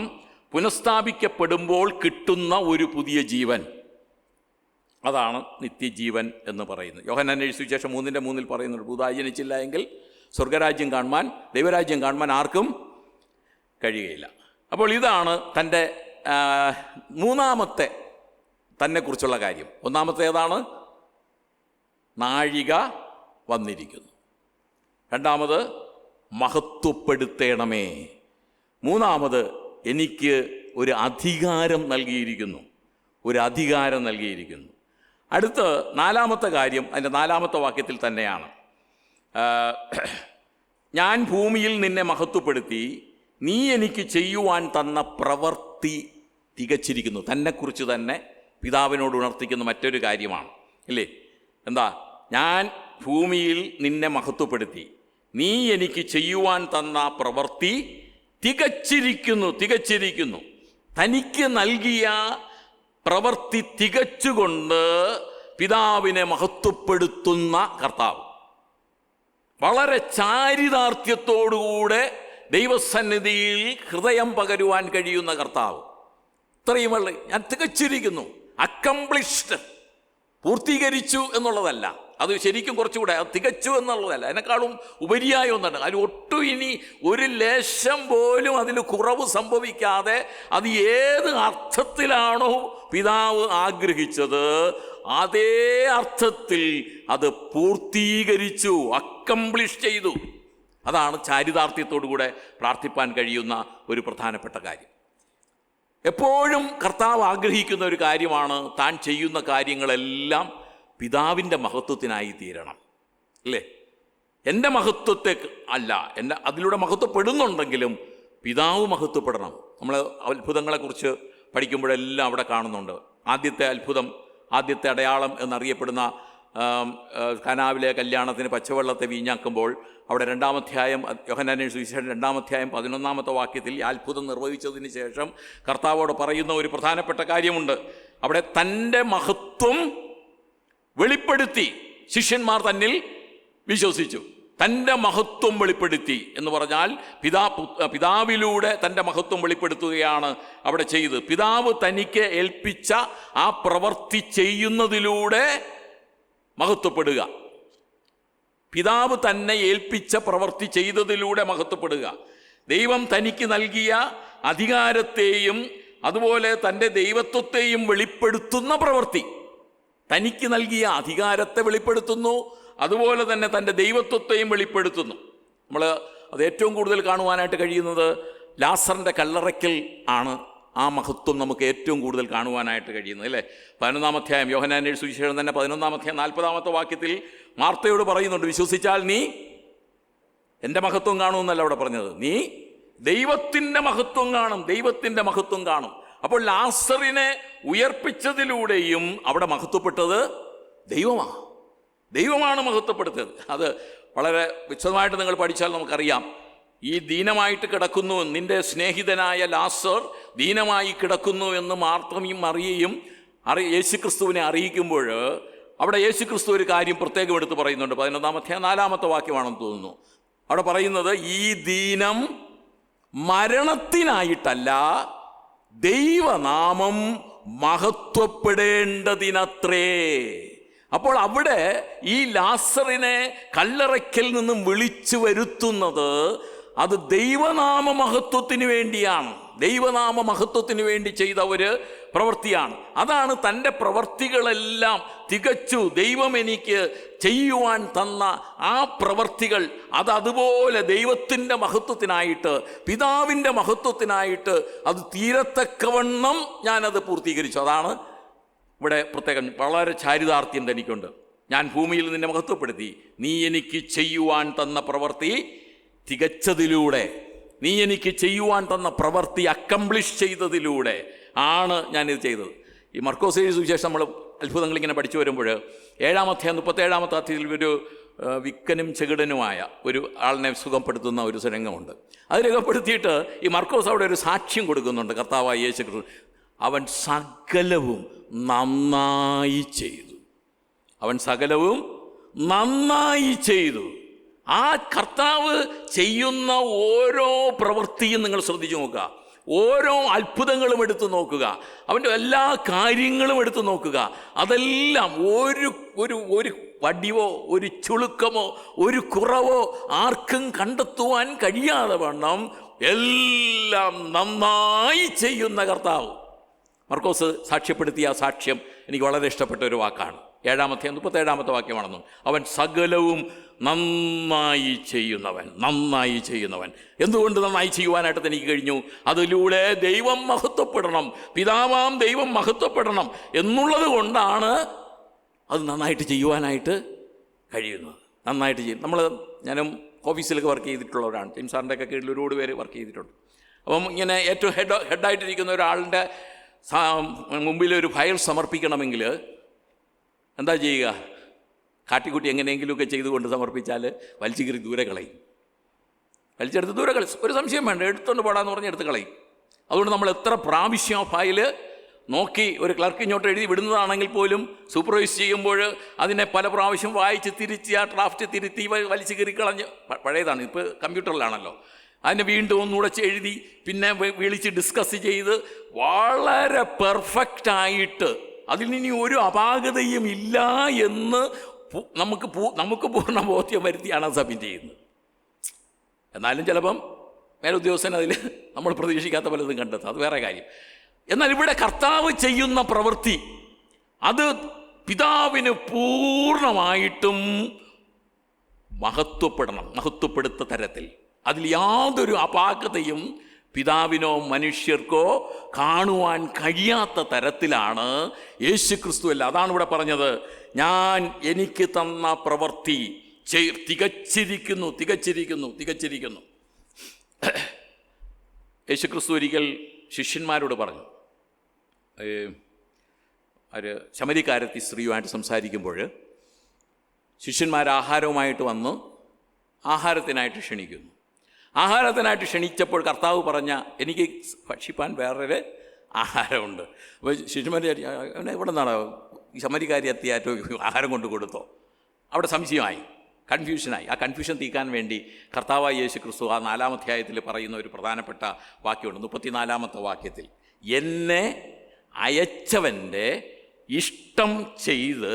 പുനഃസ്ഥാപിക്കപ്പെടുമ്പോൾ കിട്ടുന്ന ഒരു പുതിയ ജീവൻ, അതാണ് നിത്യജീവൻ എന്ന് പറയുന്നത്. യോഹന്നാൻ എഴുതിയ സുവിശേഷം 3:3 പറയുന്നുണ്ട്, പുതുതായി ജനിച്ചില്ല എങ്കിൽ സ്വർഗരാജ്യം കാണുവാൻ, ദൈവരാജ്യം കാണുവാൻ ആർക്കും കഴിയുകയില്ല. അപ്പോൾ ഇതാണ് തൻ്റെ മൂന്നാമത്തെ തന്നെക്കുറിച്ചുള്ള കാര്യം. ഒന്നാമത്തെ ഏതാണ്? നാഴിക വന്നിരിക്കുന്നു. രണ്ടാമത് മഹത്വപ്പെടുത്തേണമേ. മൂന്നാമത് എനിക്ക് ഒരു അധികാരം നൽകിയിരിക്കുന്നു. അടുത്ത് നാലാമത്തെ കാര്യം അതിൻ്റെ 4-ാമത്തെ വാക്യത്തിൽ തന്നെയാണ്. ഞാൻ ഭൂമിയിൽ നിന്നെ മഹത്വപ്പെടുത്തി, നീ എനിക്ക് ചെയ്യുവാൻ തന്ന പ്രവൃത്തി തികച്ചിരിക്കുന്നു. തന്നെക്കുറിച്ച് തന്നെ പിതാവിനോട് ഉണർത്തിക്കുന്ന മറ്റൊരു കാര്യമാണ്, ഇല്ലേ? എന്താ? ഞാൻ ഭൂമിയിൽ നിന്നെ മഹത്വപ്പെടുത്തി, നീ എനിക്ക് ചെയ്യുവാൻ തന്ന പ്രവൃത്തി തികച്ചിരിക്കുന്നു. തനിക്ക് നൽകിയ പ്രവൃത്തി തികച്ചുകൊണ്ട് പിതാവിനെ മഹത്വപ്പെടുത്തുന്ന കർത്താവ്, വളരെ ചാരിതാർത്ഥ്യത്തോടുകൂടെ ദൈവസന്നിധിയിൽ ഹൃദയം പകരുവാൻ കഴിയുന്ന കർത്താവ്. ഇത്രയും ഞാൻ തികച്ചിരിക്കുന്നു, അക്കംപ്ലിഷ്ഡ്, പൂർത്തീകരിച്ചു എന്നുള്ളതല്ല, അത് ശരിക്കും കുറച്ചുകൂടെ തികച്ചു എന്നുള്ളതല്ല, അതിനേക്കാളും ഉപരിയായ ഒന്നാണ്. അതിൽ ഒട്ടും ഇനി ഒരു ലേശം പോലും അതിൽ കുറവ് സംഭവിക്കാതെ അത് ഏത് അർത്ഥത്തിലാണോ പിതാവ് ആഗ്രഹിച്ചത് അതേ അർത്ഥത്തിൽ അത് പൂർത്തീകരിച്ചു, അക്കംപ്ലിഷ് ചെയ്തു. അതാണ് ചാരിതാർത്ഥ്യത്തോടുകൂടെ പ്രാർത്ഥിപ്പാൻ കഴിയുന്ന ഒരു പ്രധാനപ്പെട്ട കാര്യം. എപ്പോഴും കർത്താവ് ആഗ്രഹിക്കുന്ന ഒരു കാര്യമാണ് താൻ ചെയ്യുന്ന കാര്യങ്ങളെല്ലാം പിതാവിൻ്റെ മഹത്വത്തിനായി തീരണം. അല്ലേ? എൻ്റെ മഹത്വത്തെ അല്ല, എൻ്റെ അതിലൂടെ മഹത്വപ്പെടുന്നുണ്ടെങ്കിലും പിതാവ് മഹത്വപ്പെടണം. നമ്മൾ അത്ഭുതങ്ങളെക്കുറിച്ച് പഠിക്കുമ്പോഴെല്ലാം അവിടെ കാണുന്നുണ്ട്. ആദ്യത്തെ അത്ഭുതം, ആദ്യത്തെ അടയാളം എന്നറിയപ്പെടുന്ന കാനാവിലെ കല്യാണത്തിന് പച്ചവെള്ളത്തെ വീഞ്ഞാക്കുമ്പോൾ അവിടെ 2-ാം അധ്യായം യോഹന്നാന്റെ സുവിശേഷം 2-ാം അധ്യായം 11-ാമത്തെ വാക്യത്തിൽ ഈ അത്ഭുതം നിർവഹിച്ചതിന് ശേഷം കർത്താവോട് പറയുന്ന ഒരു പ്രധാനപ്പെട്ട കാര്യമുണ്ട്. അവിടെ തൻ്റെ മഹത്വം വെളിപ്പെടുത്തി ശിഷ്യന്മാർ തന്നിൽ വിശ്വസിച്ചു. തൻ്റെ മഹത്വം വെളിപ്പെടുത്തി എന്ന് പറഞ്ഞാൽ പിതാവിലൂടെ തൻ്റെ മഹത്വം വെളിപ്പെടുത്തുകയാണ് അവിടെ ചെയ്ത്. പിതാവ് തനിക്ക് ഏൽപ്പിച്ച ആ പ്രവൃത്തി ചെയ്യുന്നതിലൂടെ മഹത്വപ്പെടുക. പിതാവ് തന്നെ ഏൽപ്പിച്ച പ്രവൃത്തി ചെയ്തതിലൂടെ മഹത്വപ്പെടുക. ദൈവം തനിക്ക് നൽകിയ അധികാരത്തെയും അതുപോലെ തൻ്റെ ദൈവത്വത്തെയും വെളിപ്പെടുത്തുന്ന പ്രവൃത്തി. തനിക്ക് നൽകിയ അധികാരത്തെ വെളിപ്പെടുത്തുന്നു, അതുപോലെ തന്നെ തൻ്റെ ദൈവത്വത്തെയും വെളിപ്പെടുത്തുന്നു. നമ്മൾ അത് ഏറ്റവും കൂടുതൽ കാണുവാനായിട്ട് കഴിയുന്നത് ലാസറിൻ്റെ കല്ലറയ്ക്കൽ ആണ്. ആ മഹത്വം നമുക്ക് ഏറ്റവും കൂടുതൽ കാണുവാനായിട്ട് കഴിയുന്നത്, അല്ലേ? 11-ാം അധ്യായം യോഹന്നാന്റെ സുവിശേഷം തന്നെ 11-ാം അധ്യായം 40-ാമത്തെ വാക്യത്തിൽ മാർത്തയോട് പറയുന്നുണ്ട്, വിശ്വസിച്ചാൽ നീ എൻ്റെ മഹത്വം കാണുമെന്നല്ല അവിടെ പറഞ്ഞത്, നീ ദൈവത്തിൻ്റെ മഹത്വം കാണും, ദൈവത്തിൻ്റെ മഹത്വം കാണും. അപ്പോൾ ലാസറിനെ ഉയർപ്പിച്ചതിലൂടെയും അവിടെ മഹത്വപ്പെട്ടത് ദൈവമാണ് മഹത്വപ്പെടുത്തിയത്. അത് വളരെ വിശദമായിട്ട് നിങ്ങൾ പഠിച്ചാൽ നമുക്കറിയാം. ഈ ദീനമായിട്ട് കിടക്കുന്നു, നിന്റെ സ്നേഹിതനായ ലാസർ ദീനമായി കിടക്കുന്നു എന്ന് മാർത്തയും മറിയയും യേശുക്രിസ്തുവിനെ അറിയിക്കുമ്പോൾ അവിടെ യേശുക്രിസ്തു ഒരു കാര്യം പ്രത്യേകം എടുത്ത് പറയുന്നുണ്ട്. 11-ാം അധ്യായം 4-ാമത്തെ വാക്യമാണെന്ന് തോന്നുന്നു. അവിടെ പറയുന്നത്, ഈ ദീനം മരണത്തിനായിട്ടല്ല, ദൈവനാമം മഹത്വപ്പെടേണ്ടതിനത്രേ. അപ്പോൾ അവിടെ ഈ ലാസറിനെ കല്ലറയ്ക്കൽ നിന്നും വിളിച്ചു വരുത്തുന്നത് അത് ദൈവനാമ മഹത്വത്തിന് വേണ്ടിയാണ്. ദൈവനാമ മഹത്വത്തിന് വേണ്ടി ചെയ്ത ഒരു പ്രവൃത്തിയാണ്. അതാണ് തൻ്റെ പ്രവൃത്തികളെല്ലാം തികച്ചു ദൈവം എനിക്ക് ചെയ്യുവാൻ തന്ന ആ പ്രവൃത്തികൾ അതുപോലെ ദൈവത്തിൻ്റെ മഹത്വത്തിനായിട്ട്, പിതാവിൻ്റെ മഹത്വത്തിനായിട്ട് അത് തീരത്തക്കവണ്ണം ഞാനത് പൂർത്തീകരിച്ചു. അതാണ് ഇവിടെ പ്രത്യേകം വളരെ ചാരിതാർത്ഥ്യം തനിക്കുണ്ട്. ഞാൻ ഭൂമിയിൽ നിന്നെ മഹത്വപ്പെടുത്തി, നീ എനിക്ക് ചെയ്യുവാൻ തന്ന പ്രവൃത്തി തികച്ചതിലൂടെ, നീ എനിക്ക് ചെയ്യുവാൻ തന്ന പ്രവൃത്തി അക്കംപ്ലിഷ് ചെയ്തതിലൂടെ ആണ് ഞാനിത് ചെയ്തത്. ഈ മർക്കോസ് സുവിശേഷം നമ്മൾ അത്ഭുതങ്ങളിങ്ങനെ പഠിച്ചു വരുമ്പോൾ 7-ാം അധ്യായം 37-ാമത്തെ അധ്യായത്തിൽ ഒരു വിക്കനും ചെകിടനുമായ ഒരു ആളിനെ സുഖപ്പെടുത്തുന്ന ഒരു രംഗമുണ്ട്. അത് രേഖപ്പെടുത്തിയിട്ട് ഈ മർക്കോസ് അവിടെ ഒരു സാക്ഷ്യം കൊടുക്കുന്നുണ്ട്. കർത്താവായ യേശു ക്രിസ്തു അവൻ സകലവും നന്നായി ചെയ്തു, അവൻ സകലവും നന്നായി ചെയ്തു. ആ കർത്താവ് ചെയ്യുന്ന ഓരോ പ്രവൃത്തിയും നിങ്ങൾ ശ്രദ്ധിച്ചു നോക്കുക, ഓരോ അത്ഭുതങ്ങളും എടുത്തു നോക്കുക, അവൻ്റെ എല്ലാ കാര്യങ്ങളും എടുത്തു നോക്കുക. അതെല്ലാം ഒരു വടിവോ ഒരു ചുളുക്കമോ ഒരു കുറവോ ആർക്കും കണ്ടെത്തുവാൻ കഴിയാതെ വണ്ണം എല്ലാം നന്നായി ചെയ്യുന്ന കർത്താവ്. മർക്കോസ് സാക്ഷ്യപ്പെടുത്തിയ ആ സാക്ഷ്യം എനിക്ക് വളരെ ഇഷ്ടപ്പെട്ട ഒരു വാക്കാണ്. 7-ാം അധ്യായം 37-ാമത്തെ വാക്യമാണെന്നും, അവൻ സകലവും നന്നായി ചെയ്യുന്നവൻ. എന്തുകൊണ്ട് നന്നായി ചെയ്യുവാനായിട്ട് എനിക്ക് കഴിഞ്ഞു? അതിലൂടെ ദൈവം മഹത്വപ്പെടണം, പിതാവാം ദൈവം മഹത്വപ്പെടണം എന്നുള്ളത് കൊണ്ടാണ് അത് നന്നായിട്ട് ചെയ്യുവാനായിട്ട് കഴിയുന്നത്. നന്നായിട്ട് ചെയ്യും. ഞാനും ഓഫീസിലൊക്കെ വർക്ക് ചെയ്തിട്ടുള്ളവരാണ്. ജിം സാറിൻ്റെയൊക്കെ കീഴിൽ ഒരുപാട് പേര് വർക്ക് ചെയ്തിട്ടുണ്ട്. അപ്പം ഇങ്ങനെ ഏറ്റവും ഹെഡായിട്ടിരിക്കുന്ന ഒരാളുടെ മുമ്പിൽ ഒരു ഫയൽ സമർപ്പിക്കണമെങ്കിൽ എന്താ ചെയ്യുക? കാട്ടിക്കുട്ടി എങ്ങനെയെങ്കിലുമൊക്കെ ചെയ്തുകൊണ്ട് സമർപ്പിച്ചാൽ വലിച്ചു കീറി ദൂരെ കളയും. വലിച്ചെടുത്ത് ദൂരെ കളി, ഒരു സംശയം വേണ്ട, എടുത്തുകൊണ്ട് പോടാന്ന് പറഞ്ഞ് എടുത്ത് കളയും. അതുകൊണ്ട് നമ്മൾ എത്ര പ്രാവശ്യം ഫയൽ നോക്കി ഒരു ക്ലർക്ക് ഇങ്ങോട്ട് എഴുതി വിടുന്നതാണെങ്കിൽ പോലും സൂപ്പർവൈസ് ചെയ്യുമ്പോൾ അതിനെ പല പ്രാവശ്യം വായിച്ച് തിരിച്ച് ആ ഡ്രാഫ്റ്റ് തിരുത്തി വലിച്ചു കീറി കളഞ്ഞ്, പഴയതാണ്, ഇപ്പോൾ കമ്പ്യൂട്ടറിലാണല്ലോ, അതിനെ വീണ്ടും ഒന്നുകൂടെ എഴുതി പിന്നെ വിളിച്ച് ഡിസ്കസ് ചെയ്ത് വളരെ പെർഫെക്റ്റായിട്ട് അതിൽ ഇനി ഒരു അപാകതയും ഇല്ല എന്ന് നമുക്ക് പൂർണ്ണ ബോധ്യം വരുത്തിയാണ് സബ്മിറ്റ് ചെയ്യുന്നത്. എന്നാലും ചിലപ്പം മേലുദ്യോഗസ്ഥൻ അതിൽ നമ്മൾ പ്രതീക്ഷിക്കാത്ത പലതും കണ്ടെത്തും, അത് വേറെ കാര്യം. എന്നാൽ ഇവിടെ കർത്താവ് ചെയ്യുന്ന പ്രവൃത്തി അത് പിതാവിന് പൂർണ്ണമായിട്ടും മഹത്വപ്പെടുത്ത തരത്തിൽ, അതിൽ യാതൊരു അപാകതയും പിതാവിനോ മനുഷ്യർക്കോ കാണുവാൻ കഴിയാത്ത തരത്തിലാണ് യേശുക്രിസ്തു അല്ല. അതാണ് ഇവിടെ പറഞ്ഞത്, ഞാൻ എനിക്ക് തന്ന പ്രവൃത്തി തികച്ചിരിക്കുന്നു. യേശുക്രിസ്തു ഒരിക്കൽ ശിഷ്യന്മാരോട് പറഞ്ഞു, ഒരു ശമരിക്കാരത്തി സ്ത്രീയുമായിട്ട് സംസാരിക്കുമ്പോൾ ശിഷ്യന്മാർ ആഹാരവുമായിട്ട് വന്ന് ആഹാരത്തിനായിട്ട് ക്ഷണിക്കുന്നു. ആഹാരത്തിനായിട്ട് ക്ഷണിച്ചപ്പോൾ കർത്താവ് പറഞ്ഞ, എനിക്ക് ഭക്ഷിപ്പാൻ വേറൊരു ആഹാരമുണ്ട്. അപ്പോൾ ശിഷ്യന്മാർ ഇവിടെ നിന്നാണോ ഈ ശമരിക്കാരി എത്തിയാറ്റോ ആഹാരം കൊണ്ട് കൊടുത്തോ? അവിടെ സംശയമായി, കൺഫ്യൂഷനായി. ആ കൺഫ്യൂഷൻ തീർക്കാൻ വേണ്ടി കർത്താവായ യേശുക്രിസ്തു ആ 4-ാം അധ്യായത്തിൽ പറയുന്ന ഒരു പ്രധാനപ്പെട്ട വാക്യമുണ്ട്. 34-ാമത്തെ വാക്യത്തിൽ, എന്നെ അയച്ചവൻ്റെ ഇഷ്ടം ചെയ്ത്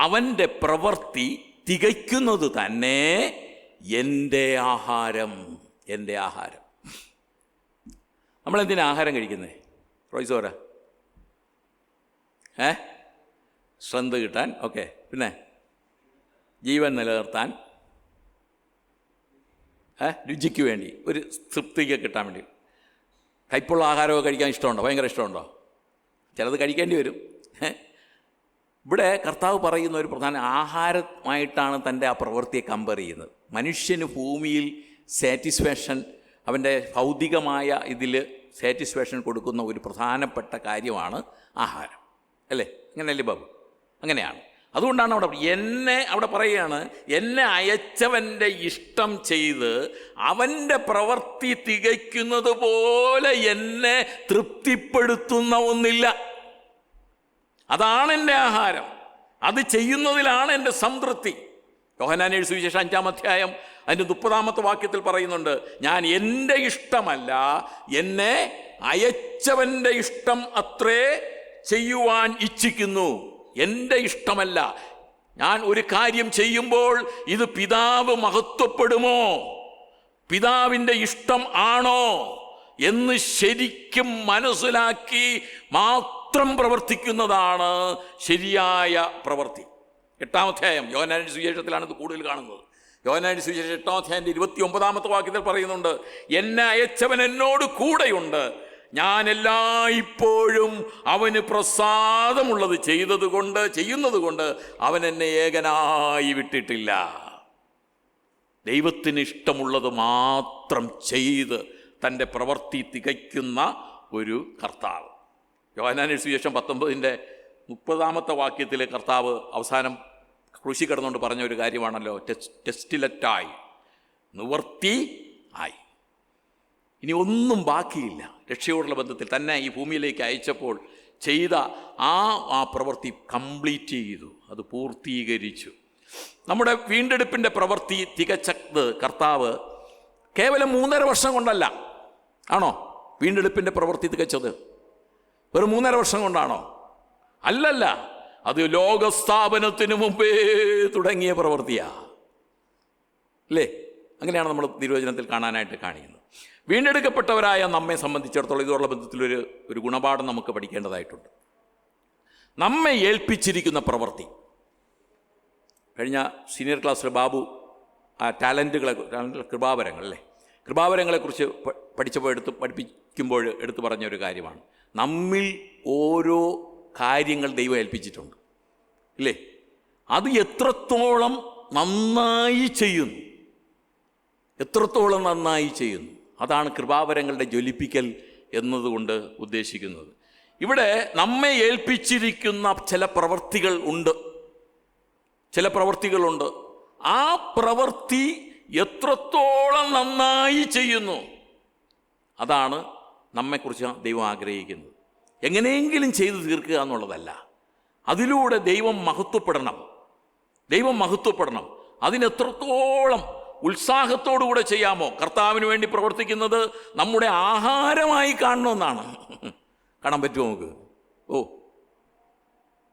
അവൻ്റെ പ്രവൃത്തി തികയ്ക്കുന്നത് തന്നെ എൻ്റെ ആഹാരം. നമ്മളെന്തിനാ ആഹാരം കഴിക്കുന്നത്? റോയ്സോര സ്ട്രെങ്ത് കിട്ടാൻ, ഓക്കെ. പിന്നെ ജീവൻ നിലനിർത്താൻ, രുചിക്ക് വേണ്ടി, ഒരു തൃപ്തിക്ക് കിട്ടാൻ വേണ്ടി. കയ്പുള്ള ആഹാരമൊക്കെ കഴിക്കാൻ ഇഷ്ടമുണ്ടോ? ഭയങ്കര ഇഷ്ടമുണ്ടോ? ചിലത് കഴിക്കേണ്ടി വരും. ഇവിടെ കർത്താവ് പറയുന്ന ഒരു പ്രധാന ആഹാരമായിട്ടാണ് തൻ്റെ ആ പ്രവൃത്തിയെ കമ്പയർ ചെയ്യുന്നത്. മനുഷ്യന് ഭൂമിയിൽ സാറ്റിസ്ഫാക്ഷൻ, അവൻ്റെ ഭൗതികമായ ഇതിൽ സാറ്റിസ്ഫാക്ഷൻ കൊടുക്കുന്ന ഒരു പ്രധാനപ്പെട്ട കാര്യമാണ് ആഹാരം, അല്ലേ? അങ്ങനെയല്ലേ ബാബു? അങ്ങനെയാണ്. അതുകൊണ്ടാണ് അവിടെ പറയുകയാണ്, എന്നെ അയച്ചവൻ്റെ ഇഷ്ടം ചെയ്ത് അവൻ്റെ പ്രവൃത്തി തികയ്ക്കുന്നത് പോലെ എന്നെ തൃപ്തിപ്പെടുത്തുന്ന ഒന്നില്ല. അതാണ് എൻ്റെ ആഹാരം, അത് ചെയ്യുന്നതിലാണ് എൻ്റെ സംതൃപ്തി. യോഹന്നാൻ എഴുതിയ സുവിശേഷം 5-ാം അധ്യായം അതിൻ്റെ 30-ാമത്തെ വാക്യത്തിൽ പറയുന്നുണ്ട്, ഞാൻ എൻ്റെ ഇഷ്ടമല്ല, എന്നെ അയച്ചവൻ്റെ ഇഷ്ടം അത്രേ ചെയ്യുവാൻ ഇച്ഛിക്കുന്നു. എൻ്റെ ഇഷ്ടമല്ല. ഞാൻ ഒരു കാര്യം ചെയ്യുമ്പോൾ ഇത് പിതാവ് മഹത്വപ്പെടുമോ, പിതാവിൻ്റെ ഇഷ്ടം ആണോ എന്ന് ശരിക്കും മനസ്സിലാക്കി മാത്രം പ്രവർത്തിക്കുന്നതാണ് ശരിയായ പ്രവൃത്തി. 8-ാം അധ്യായം യോഹന്നാന്റെ സുവിശേഷത്തിലാണ് ഇത് കൂടുതൽ കാണുന്നത്. യോഹന്നാന്റെ സുവിശേഷം 8-ാം അധ്യായം 29-ാമത്തെ വാക്യത്തിൽ പറയുന്നുണ്ട്, എന്നെ അയച്ചവൻ എന്നോട് കൂടെയുണ്ട്, ഞാൻ എല്ലായ്പ്പോഴും അവന് പ്രസാദമുള്ളത് ചെയ്യുന്നത് കൊണ്ട് അവൻ എന്നെ ഏകനായി വിട്ടിട്ടില്ല. ദൈവത്തിന് ഇഷ്ടമുള്ളത് മാത്രം ചെയ്ത് തൻ്റെ പ്രവൃത്തി തികയ്ക്കുന്ന ഒരു കർത്താവ്. യോഹന്നാന്റെ സുവിശേഷം 19-ന്റെ 30-ാമത്തെ വാക്യത്തിൽ കർത്താവ് അവസാനം ക്രൂശി കിടന്നുകൊണ്ട് പറഞ്ഞ ഒരു കാര്യമാണല്ലോ, ടെസ്റ്റിലറ്റായി, നിവർത്തി ആയി. ഇനി ഒന്നും ബാക്കിയില്ല. രക്ഷയോടുള്ള ബന്ധത്തിൽ തന്നെ ഈ ഭൂമിയിലേക്ക് അയച്ചപ്പോൾ ചെയ്ത ആ പ്രവൃത്തി കംപ്ലീറ്റ് ചെയ്തു, അത് പൂർത്തീകരിച്ചു. നമ്മുടെ വീണ്ടെടുപ്പിൻ്റെ പ്രവൃത്തി തികച്ചത് കർത്താവ് കേവലം 3.5 വർഷം കൊണ്ടല്ല. ആണോ വീണ്ടെടുപ്പിൻ്റെ പ്രവൃത്തി തികച്ചത്? ഒരു 3.5 വർഷം കൊണ്ടാണോ? അല്ലല്ല, അത് ലോകസ്ഥാപനത്തിന് മുമ്പേ തുടങ്ങിയ പ്രവൃത്തിയാ, അല്ലേ? അങ്ങനെയാണ് നമ്മൾ തിരുവചനത്തിൽ കാണാനായിട്ട് കാണിക്കുന്നത്. വീണ്ടെടുക്കപ്പെട്ടവരായ നമ്മെ സംബന്ധിച്ചിടത്തോളം ഇതോടുള്ള ബന്ധത്തിൽ ഒരു ഗുണപാഠം നമുക്ക് പഠിക്കേണ്ടതായിട്ടുണ്ട്. നമ്മെ ഏൽപ്പിച്ചിരിക്കുന്ന പ്രവൃത്തി, കഴിഞ്ഞ സീനിയർ ക്ലാസ്സിൽ ബാബു ആ കൃപാവരങ്ങളെക്കുറിച്ച് പഠിപ്പിക്കുമ്പോൾ എടുത്തു പറഞ്ഞ ഒരു കാര്യമാണ്, നമ്മിൽ ഓരോ കാര്യങ്ങൾ ദൈവം ഏൽപ്പിച്ചിട്ടുണ്ട്, ഇല്ലേ? അത് എത്രത്തോളം നന്നായി ചെയ്യുന്നു, അതാണ് കൃപാവരങ്ങളുടെ ജ്വലിപ്പിക്കൽ എന്നതുകൊണ്ട് ഉദ്ദേശിക്കുന്നത്. ഇവിടെ നമ്മെ ഏൽപ്പിച്ചിരിക്കുന്ന ചില പ്രവൃത്തികളുണ്ട്. ആ പ്രവൃത്തി എത്രത്തോളം നന്നായി ചെയ്യുന്നു, അതാണ് നമ്മെക്കുറിച്ച് ദൈവം ആഗ്രഹിക്കുന്നത്. എങ്ങനെയെങ്കിലും ചെയ്തു തീർക്കുക എന്നുള്ളതല്ല. അതിലൂടെ ദൈവം മഹത്വപ്പെടണം. അതിനെത്രത്തോളം ഉത്സാഹത്തോടുകൂടെ ചെയ്യാമോ? കർത്താവിന് വേണ്ടി പ്രവർത്തിക്കുന്നത് നമ്മുടെ ആഹാരമായി കാണണമെന്നാണ്. കാണാൻ പറ്റുമോ നമുക്ക്?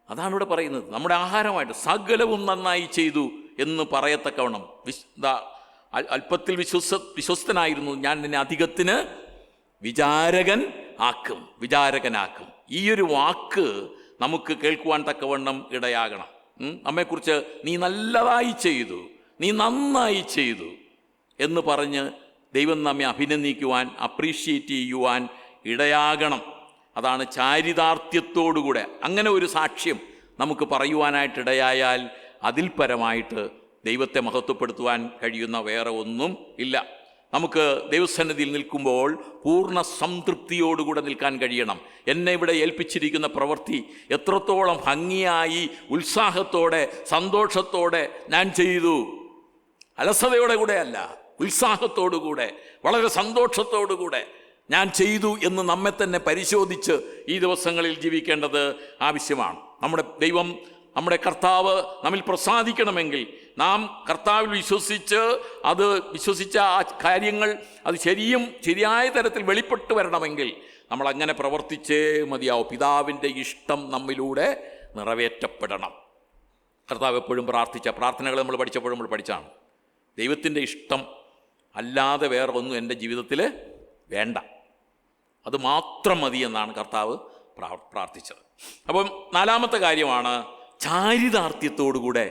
അതാണ് ഇവിടെ പറയുന്നത്, നമ്മുടെ ആഹാരമായിട്ട് സകലവും നന്നായി ചെയ്തു എന്ന് പറയത്തക്കവണ്ണം. അല്പത്തിൽ വിശ്വസ്തനായിരുന്നു, ഞാൻ നിന്നെ അധികത്തിന് വിചാരകനാക്കും. ഈ ഒരു വാക്ക് നമുക്ക് കേൾക്കുവാൻ തക്കവണ്ണം ഇടയാകണം. നമ്മെക്കുറിച്ച് നീ നല്ലതായി ചെയ്തു, നീ നന്നായി ചെയ്തു എന്ന് പറഞ്ഞ് ദൈവം നമ്മെ അഭിനന്ദിക്കുവാൻ, അപ്രീഷിയേറ്റ് ചെയ്യുവാൻ ഇടയാകണം. അതാണ് ചാരിതാർത്ഥ്യത്തോടുകൂടെ. അങ്ങനെ ഒരു സാക്ഷ്യം നമുക്ക് പറയുവാനായിട്ടിടയായാൽ അതിൽ പരമായിട്ട് ദൈവത്തെ മഹത്വപ്പെടുത്തുവാൻ കഴിയുന്ന വേറെ ഒന്നും ഇല്ല. നമുക്ക് ദൈവസന്നിധിയിൽ നിൽക്കുമ്പോൾ പൂർണ്ണ സംതൃപ്തിയോടുകൂടെ നിൽക്കാൻ കഴിയണം. എന്നെ ഇവിടെ ഏൽപ്പിച്ചിരിക്കുന്ന പ്രവൃത്തി എത്രത്തോളം ഭംഗിയായി, ഉത്സാഹത്തോടെ, സന്തോഷത്തോടെ ഞാൻ ചെയ്തു. അലസതയോടെ കൂടെ അല്ല, ഉത്സാഹത്തോടുകൂടെ, വളരെ സന്തോഷത്തോടുകൂടെ ഞാൻ ചെയ്തു എന്ന് നമ്മെ തന്നെ പരിശോധിച്ച് ഈ ദിവസങ്ങളിൽ ജീവിക്കേണ്ടത് ആവശ്യമാണ്. നമ്മുടെ ദൈവം, നമ്മുടെ കർത്താവ് നമ്മിൽ പ്രസാദിക്കണമെങ്കിൽ നാം കർത്താവിൽ വിശ്വസിച്ച ആ കാര്യങ്ങൾ അത് ശരിയായ തരത്തിൽ വെളിപ്പെട്ട് വരണമെങ്കിൽ നമ്മൾ അങ്ങനെ പ്രവർത്തിച്ചേ മതിയാവും. പിതാവിൻ്റെ ഇഷ്ടം നമ്മിലൂടെ നിറവേറ്റപ്പെടണം. കർത്താവ് എപ്പോഴും പ്രാർത്ഥിച്ച പ്രാർത്ഥനകൾ നമ്മൾ പഠിച്ചാണ്, ദൈവത്തിൻ്റെ ഇഷ്ടം അല്ലാതെ വേറെ ഒന്നും എൻ്റെ ജീവിതത്തിൽ വേണ്ട, അത് മാത്രം മതി എന്നാണ് കർത്താവ് പ്രാർത്ഥിച്ചത്. അപ്പം നാലാമത്തെ കാര്യമാണ് ചാരിതാർത്ഥ്യത്തോടുകൂടെ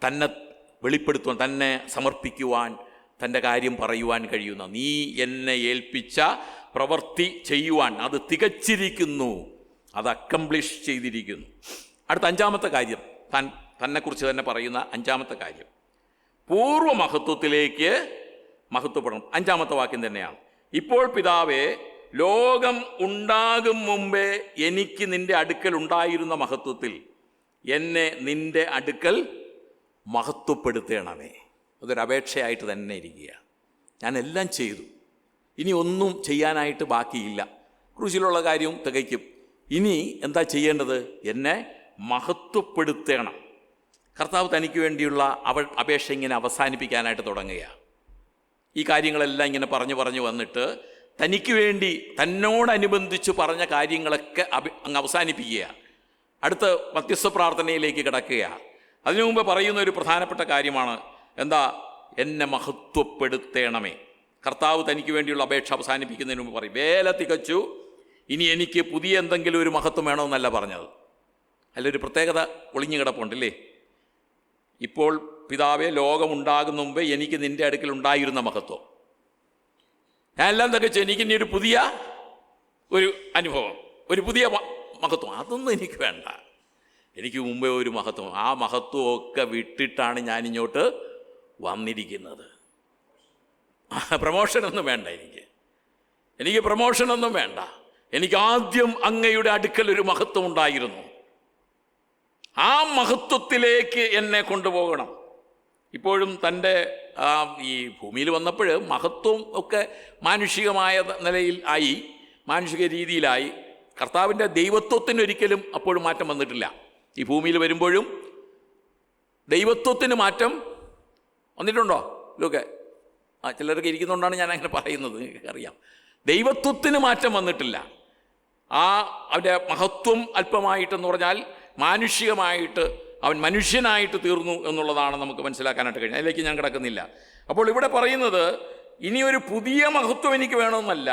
തന്നെ വെളിപ്പെടുത്തുവാൻ, തന്നെ സമർപ്പിക്കുവാൻ, തൻ്റെ കാര്യം പറയുവാൻ കഴിയുന്ന, നീ എന്നെ ഏൽപ്പിച്ച പ്രവൃത്തി ചെയ്യുവാൻ അത് തികച്ചിരിക്കുന്നു, അത് അക്കംപ്ലിഷ് ചെയ്തിരിക്കുന്നു. അടുത്ത അഞ്ചാമത്തെ കാര്യം, തന്നെക്കുറിച്ച് തന്നെ പറയുന്ന അഞ്ചാമത്തെ കാര്യം, പൂർവ്വമഹത്വത്തിലേക്ക് മഹത്വപ്പെടണം. അഞ്ചാമത്തെ വാക്യം തന്നെയാണ്, ഇപ്പോൾ പിതാവേ, ലോകം ഉണ്ടാകും മുമ്പേ എനിക്ക് നിൻ്റെ അടുക്കൽ ഉണ്ടായിരുന്ന മഹത്വത്തിൽ എന്നെ നിൻ്റെ അടുക്കൽ മഹത്വപ്പെടുത്തണമേ. അതൊരപേക്ഷയായിട്ട് തന്നെ ഇരിക്കുക. ഞാൻ എല്ലാം ചെയ്തു, ഇനി ഒന്നും ചെയ്യാനായിട്ട് ബാക്കിയില്ല. ക്രൂശിലുള്ള കാര്യവും തികയ്ക്കും. ഇനി എന്താ ചെയ്യേണ്ടത്? എന്നെ മഹത്വപ്പെടുത്തണം. കർത്താവ് തനിക്ക് വേണ്ടിയുള്ള അപേക്ഷ ഇങ്ങനെ അവസാനിപ്പിക്കാനായിട്ട് തുടങ്ങുകയാണ്. ഈ കാര്യങ്ങളെല്ലാം ഇങ്ങനെ പറഞ്ഞു വന്നിട്ട് തനിക്ക് വേണ്ടി തന്നോടനുബന്ധിച്ച് പറഞ്ഞ കാര്യങ്ങളൊക്കെ അങ്ങ് അവസാനിപ്പിക്കുക. അടുത്ത മധ്യസ്ഥ പ്രാർത്ഥനയിലേക്ക് കിടക്കുക. അതിനു മുമ്പ് പറയുന്ന ഒരു പ്രധാനപ്പെട്ട കാര്യമാണ്, എന്താ? എന്നെ മഹത്വപ്പെടുത്തണമേ. കർത്താവ് തനിക്ക് വേണ്ടിയുള്ള അപേക്ഷ അവസാനിപ്പിക്കുന്നതിന് മുമ്പ് പറയും, വേല തികച്ചു, ഇനി എനിക്ക് പുതിയ എന്തെങ്കിലും ഒരു മഹത്വം വേണമെന്നല്ല പറഞ്ഞത്. അതിലൊരു പ്രത്യേകത ഒളിഞ്ഞു കിടപ്പുണ്ടല്ലേ. ഇപ്പോൾ പിതാവേ, ലോകമുണ്ടാകുന്ന മുമ്പേ എനിക്ക് നിൻ്റെ അടുക്കൽ ഉണ്ടായിരുന്ന മഹത്വം, ഞാൻ എല്ലാം തികച്ചു, എനിക്ക് ഇനി ഒരു പുതിയ അനുഭവം, ഒരു പുതിയ മഹത്വം, അതൊന്നും എനിക്ക് വേണ്ട. എനിക്ക് മുമ്പേ ഒരു മഹത്വം, ആ മഹത്വമൊക്കെ വിട്ടിട്ടാണ് ഞാനിങ്ങോട്ട് വന്നിരിക്കുന്നത്. പ്രമോഷനൊന്നും വേണ്ട, എനിക്ക് പ്രമോഷനൊന്നും വേണ്ട. എനിക്ക് ആദ്യം അങ്ങയുടെ അടുക്കൽ ഒരു മഹത്വം ഉണ്ടായിരുന്നു, ആ മഹത്വത്തിലേക്ക് എന്നെ കൊണ്ടുപോകണം. ഇപ്പോഴും തൻ്റെ ഈ ഭൂമിയിൽ വന്നപ്പോൾ മഹത്വം ഒക്കെ മാനുഷികമായ നിലയിൽ ആയി, മാനുഷിക രീതിയിലായി. കർത്താവിൻ്റെ ദൈവത്വത്തിനൊരിക്കലും അപ്പോഴും മാറ്റം വന്നിട്ടില്ല. ഈ ഭൂമിയിൽ വരുമ്പോഴും ദൈവത്വത്തിന് മാറ്റം വന്നിട്ടുണ്ടോ? ലൂക്കെ ചിലരൊക്കെ ഇരിക്കുന്നതുകൊണ്ടാണ് ഞാൻ അങ്ങനെ പറയുന്നത്, അറിയാം. ദൈവത്വത്തിന് മാറ്റം വന്നിട്ടില്ല. അവൻ്റെ മഹത്വം അല്പമായിട്ടെന്ന് പറഞ്ഞാൽ മാനുഷികമായിട്ട് അവൻ മനുഷ്യനായിട്ട് തീർന്നു എന്നുള്ളതാണ് നമുക്ക് മനസ്സിലാക്കാനായിട്ട് കഴിഞ്ഞത്. അതിലേക്ക് ഞാൻ കിടക്കുന്നില്ല. അപ്പോൾ ഇവിടെ പറയുന്നത്, ഇനിയൊരു പുതിയ മഹത്വം എനിക്ക് വേണമെന്നല്ല,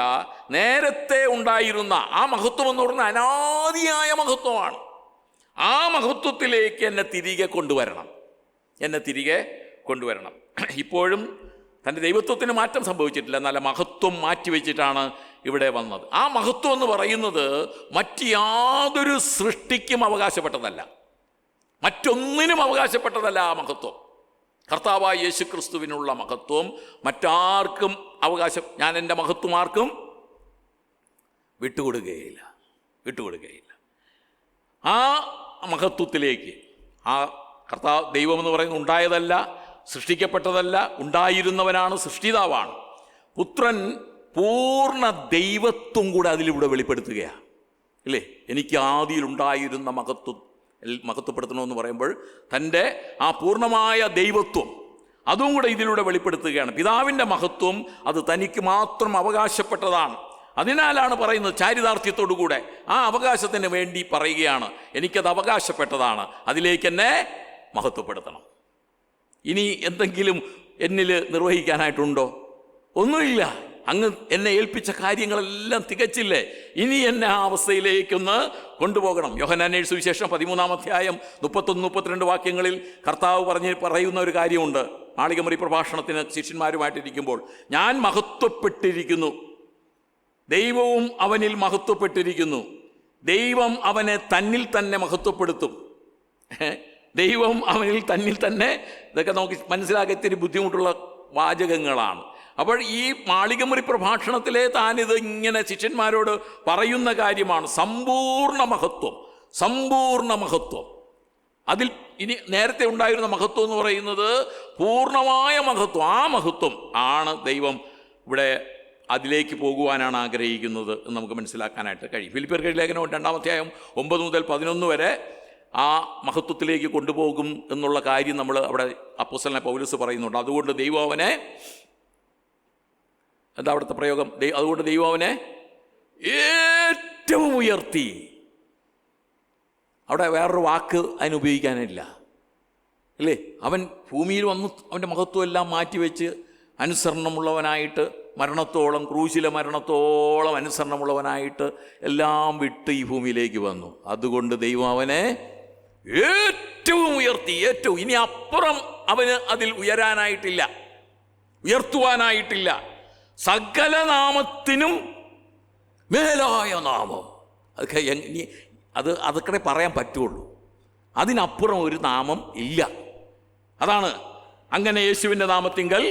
നേരത്തെ ഉണ്ടായിരുന്ന ആ മഹത്വം എന്ന് പറഞ്ഞാൽ അനാദിയായ മഹത്വമാണ്. ആ മഹത്വത്തിലേക്ക് എന്നെ തിരികെ കൊണ്ടുവരണം. ഇപ്പോഴും തൻ്റെ ദൈവത്വത്തിന് മാറ്റം സംഭവിച്ചിട്ടില്ല, എന്നാൽ മഹത്വം മാറ്റിവെച്ചിട്ടാണ് ഇവിടെ വന്നത്. ആ മഹത്വം എന്ന് പറയുന്നത് മറ്റ് യാതൊരു സൃഷ്ടിക്കും അവകാശപ്പെട്ടതല്ല, മറ്റൊന്നിനും അവകാശപ്പെട്ടതല്ല. ആ മഹത്വം കർത്താവായ യേശു ക്രിസ്തുവിനുള്ള മഹത്വം മറ്റാർക്കും അവകാശം, ഞാൻ എൻ്റെ മഹത്വം ആർക്കും വിട്ടുകൊടുക്കുകയില്ല. ആ മഹത്വത്തിലേക്ക്, ആ കർത്താവ് ദൈവമെന്ന് പറയുന്നത് ഉണ്ടായതല്ല, സൃഷ്ടിക്കപ്പെട്ടതല്ല, ഉണ്ടായിരുന്നവനാണ്, സൃഷ്ടിതാവാണ്. പുത്രൻ പൂർണ്ണ ദൈവത്വം കൂടെ അതിലൂടെ വെളിപ്പെടുത്തുകയാണ്, അല്ലേ? എനിക്ക് ആദിയിൽ ഉണ്ടായിരുന്ന മഹത്വപ്പെടുത്തണമെന്ന് പറയുമ്പോൾ തൻ്റെ ആ പൂർണ്ണമായ ദൈവത്വം അതും കൂടെ ഇതിലൂടെ വെളിപ്പെടുത്തുകയാണ്. പിതാവിൻ്റെ മഹത്വം അത് തനിക്ക് മാത്രം അവകാശപ്പെട്ടതാണ്. അതിനാലാണ് പറയുന്നത് ചാരിതാർത്ഥ്യത്തോടുകൂടെ ആ അവകാശത്തിന് വേണ്ടി പറയുകയാണ്, എനിക്കത് അവകാശപ്പെട്ടതാണ്, അതിലേക്ക് എന്നെ മഹത്വപ്പെടുത്തണം. ഇനി എന്തെങ്കിലും എന്നിൽ നിർവഹിക്കാനായിട്ടുണ്ടോ? ഒന്നുമില്ല. അങ്ങ് എന്നെ ഏൽപ്പിച്ച കാര്യങ്ങളെല്ലാം തികച്ചില്ലേ, ഇനി എന്നെ ആ അവസ്ഥയിലേക്കൊന്ന് കൊണ്ടുപോകണം. യോഹന്നാന്റെ സുവിശേഷം 13-ാം അധ്യായം 31-32 വാക്യങ്ങളിൽ കർത്താവ് പറയുന്ന ഒരു കാര്യമുണ്ട്. മാളികമുറി പ്രഭാഷണത്തിന് ശിഷ്യന്മാരുമായിട്ടിരിക്കുമ്പോൾ, ഞാൻ മഹത്വപ്പെട്ടിരിക്കുന്നു, ദൈവവും അവനിൽ മഹത്വപ്പെട്ടിരിക്കുന്നു, ദൈവം അവനെ തന്നിൽ തന്നെ മഹത്വപ്പെടുത്തും. ദൈവം അവനിൽ തന്നിൽ തന്നെ, ഇതൊക്കെ നമുക്ക് മനസ്സിലാക്കി ഇത്തിരി ബുദ്ധിമുട്ടുള്ള വാചകങ്ങളാണ്. അപ്പോൾ ഈ മാളികമുറി പ്രഭാഷണത്തിലെ താനിത് ഇങ്ങനെ ശിഷ്യന്മാരോട് പറയുന്ന കാര്യമാണ്. സമ്പൂർണ്ണ മഹത്വം, സമ്പൂർണ്ണ മഹത്വം. അതിൽ ഇനി നേരത്തെ ഉണ്ടായിരുന്ന മഹത്വം എന്ന് പറയുന്നത് പൂർണ്ണമായ മഹത്വം. ആ മഹത്വം ആണ് ദൈവം ഇവിടെ അതിലേക്ക് പോകുവാനാണ് ആഗ്രഹിക്കുന്നത് എന്ന് നമുക്ക് മനസ്സിലാക്കാനായിട്ട് കഴിയും. ഫിലിപ്പിയർക്ക് ലേഖനം 2-ാം അധ്യായം 9 മുതൽ 11 വരെ ആ മഹത്വത്തിലേക്ക് കൊണ്ടുപോകും എന്നുള്ള കാര്യം നമ്മൾ അവിടെ അപ്പോസ്തലനായ പൗലോസ് പറയുന്നുണ്ട്. അതുകൊണ്ട് ദൈവം അവനെ, എന്താ അവിടുത്തെ പ്രയോഗം, അതുകൊണ്ട് ദൈവം അവനെ ഏറ്റവും ഉയർത്തി. അവിടെ വേറൊരു വാക്ക് അതിന് ഉപയോഗിക്കാനില്ല, അല്ലേ? അവൻ ഭൂമിയിൽ വന്ന് അവൻ്റെ മഹത്വം എല്ലാം മാറ്റിവെച്ച് അനുസരണമുള്ളവനായിട്ട്, മരണത്തോളം, ക്രൂശിലെ മരണത്തോളം അനുസരണമുള്ളവനായിട്ട് എല്ലാം വിട്ട് ഈ ഭൂമിയിലേക്ക് വന്നു. അതുകൊണ്ട് ദൈവം അവനെ ഏറ്റവും ഉയർത്തി. ഏറ്റവും, ഇനി അപ്പുറം അവന് അതിൽ ഉയരാനായിട്ടില്ല, ഉയർത്തുവാനായിട്ടില്ല. സകല നാമത്തിനും മേലായ നാമം. അതൊക്കെ പറയാൻ പറ്റുള്ളൂ. അതിനപ്പുറം ഒരു നാമം ഇല്ല. അതാണ് അങ്ങനെ യേശുവിൻ്റെ നാമത്തിങ്കൽ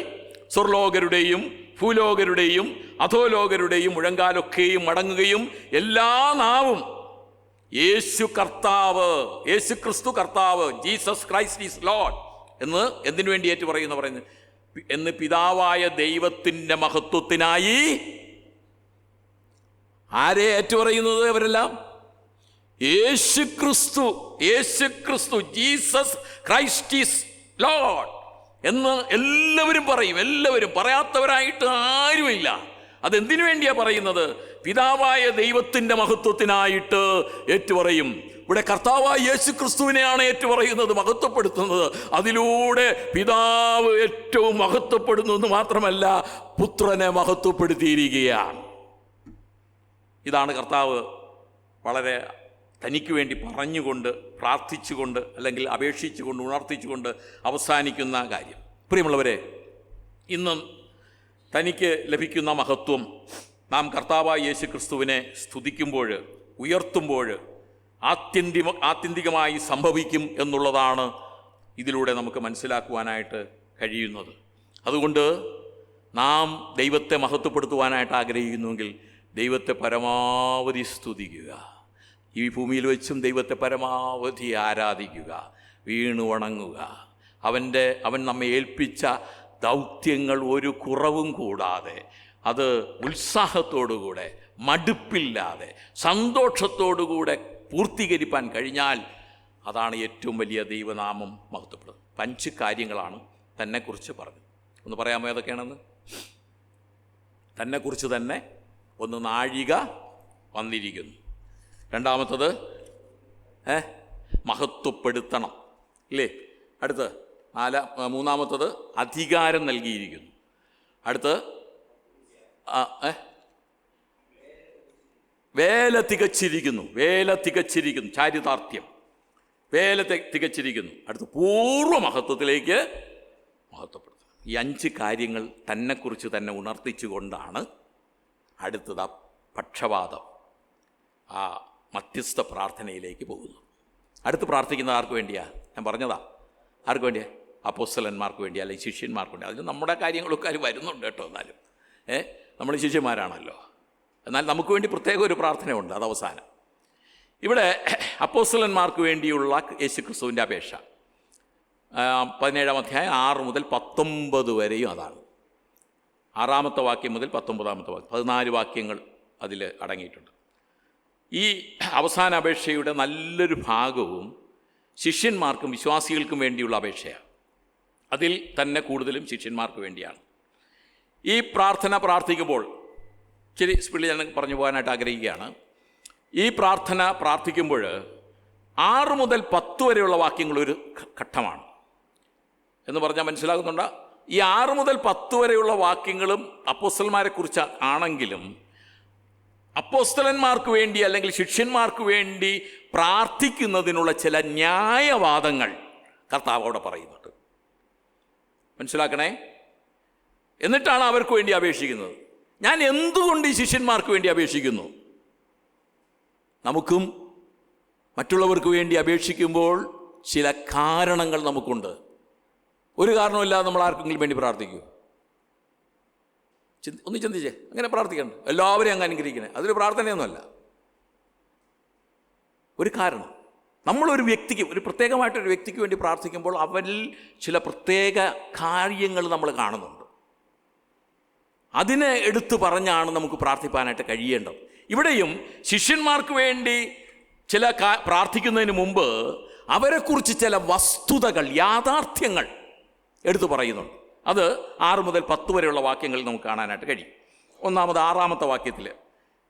സ്വർലോകരുടെയും ഭൂലോകരുടെയും അധോലോകരുടെയും മുഴങ്കാലൊക്കെയും മടങ്ങുകയും എല്ലാ നാവും യേശു കർത്താവ്, യേശു ക്രിസ്തു കർത്താവ്, ജീസസ് ക്രൈസ്റ്റ് ഈസ് ലോർഡ് എന്ന് എന്തിനു വേണ്ടി ഏറ്റു പറയുന്നത് എന്ന് പിതാവായ ദൈവത്തിൻ്റെ മഹത്വത്തിനായി. ആരെ ഏറ്റുപറയുന്നത്? അവരെല്ലാം യേശു ക്രിസ്തു, യേശു ക്രിസ്തു, ജീസസ് ക്രൈസ്റ്റ് ഈസ് ലോർഡ് എന്ന് എല്ലാവരും പറയും. എല്ലാവരും, പറയാത്തവരായിട്ട് ആരുമില്ല. അതെന്തിനു വേണ്ടിയാ പറയുന്നത്? പിതാവായ ദൈവത്തിൻ്റെ മഹത്വത്തിനായിട്ട് ഏറ്റുപറയും. ഇവിടെ കർത്താവായ യേശു ക്രിസ്തുവിനെയാണ് ഏറ്റുപറയുന്നത്, മഹത്വപ്പെടുത്തുന്നത്. അതിലൂടെ പിതാവ് ഏറ്റവും മഹത്വപ്പെടുന്നു എന്ന് മാത്രമല്ല, പുത്രനെ മഹത്വപ്പെടുത്തിയിരിക്കുകയാണ്. ഇതാണ് കർത്താവ് വളരെ തനിക്ക് വേണ്ടി പറഞ്ഞുകൊണ്ട്, പ്രാർത്ഥിച്ചുകൊണ്ട്, അല്ലെങ്കിൽ അപേക്ഷിച്ചുകൊണ്ട്, ഉണർത്തിച്ചുകൊണ്ട് അവസാനിക്കുന്ന കാര്യം. പ്രിയമുള്ളവരെ, ഇന്നും തനിക്ക് ലഭിക്കുന്ന മഹത്വം നാം കർത്താവായ യേശു ക്രിസ്തുവിനെ സ്തുതിക്കുമ്പോൾ, ഉയർത്തുമ്പോൾ ആത്യന്തികമായി സംഭവിക്കും എന്നുള്ളതാണ് ഇതിലൂടെ നമുക്ക് മനസ്സിലാക്കുവാനായിട്ട് കഴിയുന്നത്. അതുകൊണ്ട് നാം ദൈവത്തെ മഹത്വപ്പെടുത്തുവാനായിട്ട് ആഗ്രഹിക്കുന്നുവെങ്കിൽ ദൈവത്തെ പരമാവധി സ്തുതിക്കുക. ഈ ഭൂമിയിൽ വെച്ചും ദൈവത്തെ പരമാവധി ആരാധിക്കുക, വീണു വണങ്ങുക. അവൻ നമ്മെ ഏൽപ്പിച്ച ദൗത്യങ്ങൾ ഒരു കുറവും കൂടാതെ, അത് ഉത്സാഹത്തോടുകൂടെ, മടുപ്പില്ലാതെ, സന്തോഷത്തോടുകൂടെ പൂർത്തീകരിപ്പാൻ കഴിഞ്ഞാൽ അതാണ് ഏറ്റവും വലിയ ദൈവനാമം മഹത്വപ്പെടുന്നത്. 5 കാര്യങ്ങളാണ് തന്നെക്കുറിച്ച് പറഞ്ഞത്. ഒന്ന് പറയാമോ ഏതൊക്കെയാണെന്ന്? തന്നെക്കുറിച്ച് തന്നെ ഒന്ന് നാഴിക വന്നിരിക്കുന്നു. രണ്ടാമത്തത് മഹത്വപ്പെടുത്തണം, ഇല്ലേ? അടുത്ത് മൂന്നാമത്തത് അധികാരം നൽകിയിരിക്കുന്നു. അടുത്ത് വേല തികച്ചിരിക്കുന്നു. വേല തികച്ചിരിക്കുന്നു, ചാരിതാർത്ഥ്യം, വേല തികച്ചിരിക്കുന്നു. അടുത്ത് പൂർവ്വമഹത്വത്തിലേക്ക് മഹത്വപ്പെടുത്തണം. ഈ 5 കാര്യങ്ങൾ തന്നെക്കുറിച്ച് തന്നെ ഉണർത്തിച്ചുകൊണ്ടാണ് അടുത്തത് പക്ഷപാതം, ആ മധ്യസ്ഥ പ്രാർത്ഥനയിലേക്ക് പോകുന്നു. അടുത്ത് പ്രാർത്ഥിക്കുന്നത് ആർക്ക് വേണ്ടിയാ? ഞാൻ പറഞ്ഞതാ, ആർക്ക് വേണ്ടിയാ? അപ്പോസ്തലന്മാർക്ക് വേണ്ടി, അല്ലെങ്കിൽ ശിഷ്യന്മാർക്ക് വേണ്ടി. അതിന് നമ്മുടെ കാര്യങ്ങളൊക്കെ അത് വരുന്നുണ്ട് കേട്ടോ. എന്നാലും നമ്മൾ ശിഷ്യന്മാരാണല്ലോ. എന്നാൽ നമുക്ക് വേണ്ടി പ്രത്യേക ഒരു പ്രാർത്ഥനയുണ്ട്, അത് അവസാനം. ഇവിടെ അപ്പോസ്തലന്മാർക്ക് വേണ്ടിയുള്ള യേശു ക്രിസ്തുവിൻ്റെ അപേക്ഷ 17-ാം അധ്യായം 6 മുതൽ 19 വരെയും അതാണ്. 6-ാമത്തെ വാക്യം മുതൽ 19-ാമത്തെ വാക്യം, 14 വാക്യങ്ങൾ അതിൽ അടങ്ങിയിട്ടുണ്ട്. ഈ അവസാന അപേക്ഷയുടെ നല്ലൊരു ഭാഗവും ശിഷ്യന്മാർക്കും വിശ്വാസികൾക്കും വേണ്ടിയുള്ള അപേക്ഷയാണ്. അതിൽ തന്നെ കൂടുതലും ശിഷ്യന്മാർക്ക് വേണ്ടിയാണ്. ഈ പ്രാർത്ഥന പ്രാർത്ഥിക്കുമ്പോൾ ശരി സ്പിള്ളി ഞാൻ പറഞ്ഞു പോകാനായിട്ട് ആഗ്രഹിക്കുകയാണ്. ഈ പ്രാർത്ഥന പ്രാർത്ഥിക്കുമ്പോൾ 6 മുതൽ 10 വരെയുള്ള വാക്യങ്ങൾ ഒരു ഘട്ടമാണ് എന്ന് പറഞ്ഞാൽ മനസ്സിലാകുന്നുണ്ടോ? ഈ 6 മുതൽ 10 വരെയുള്ള വാക്യങ്ങളും അപ്പോസ്തലന്മാരെ കുറിച്ച് ആണെങ്കിലും അപ്പോസ്തലന്മാർക്ക് വേണ്ടി അല്ലെങ്കിൽ ശിഷ്യന്മാർക്ക് വേണ്ടി പ്രാർത്ഥിക്കുന്നതിനുള്ള ചില ന്യായവാദങ്ങൾ കർത്താവ് അവിടെ പറയുന്നുണ്ട്. മനസ്സിലാക്കണേ. എന്നിട്ടാണ് അവർക്ക് വേണ്ടി അപേക്ഷിക്കുന്നത്. ഞാൻ എന്തുകൊണ്ട് ഈ ശിഷ്യന്മാർക്ക് വേണ്ടി അപേക്ഷിക്കുന്നു? നമുക്കും മറ്റുള്ളവർക്ക് വേണ്ടി അപേക്ഷിക്കുമ്പോൾ ചില കാരണങ്ങൾ നമുക്കുണ്ട്. ഒരു കാരണമില്ലാതെ നമ്മൾ ആർക്കെങ്കിലും വേണ്ടി പ്രാർത്ഥിക്കൂ? ഒന്ന് ചിന്തിച്ചേ. അങ്ങനെ പ്രാർത്ഥിക്കണ്ട, എല്ലാവരെയും അങ്ങ് അനുഗ്രഹിക്കണേ, അതൊരു പ്രാർത്ഥനയൊന്നുമല്ല. ഒരു കാരണം, നമ്മളൊരു വ്യക്തിക്ക്, ഒരു പ്രത്യേകമായിട്ടൊരു വ്യക്തിക്ക് വേണ്ടി പ്രാർത്ഥിക്കുമ്പോൾ അവരിൽ ചില പ്രത്യേക കാര്യങ്ങൾ നമ്മൾ കാണുന്നുണ്ട്. അതിനെ എടുത്തു പറഞ്ഞാണ് നമുക്ക് പ്രാർത്ഥിപ്പാനായിട്ട് കഴിയേണ്ടത്. ഇവിടെയും ശിഷ്യന്മാർക്ക് വേണ്ടി ചില പ്രാർത്ഥിക്കുന്നതിന് മുമ്പ് അവരെക്കുറിച്ച് ചില വസ്തുതകൾ, യാഥാർത്ഥ്യങ്ങൾ എടുത്തു പറയുന്നുണ്ട്. അത് 6 മുതൽ 10 വരെയുള്ള വാക്യങ്ങളിൽ നമുക്ക് കാണാനായിട്ട് കഴിയും. ഒന്നാമത് 6-ാമത്തെ വാക്യത്തിൽ,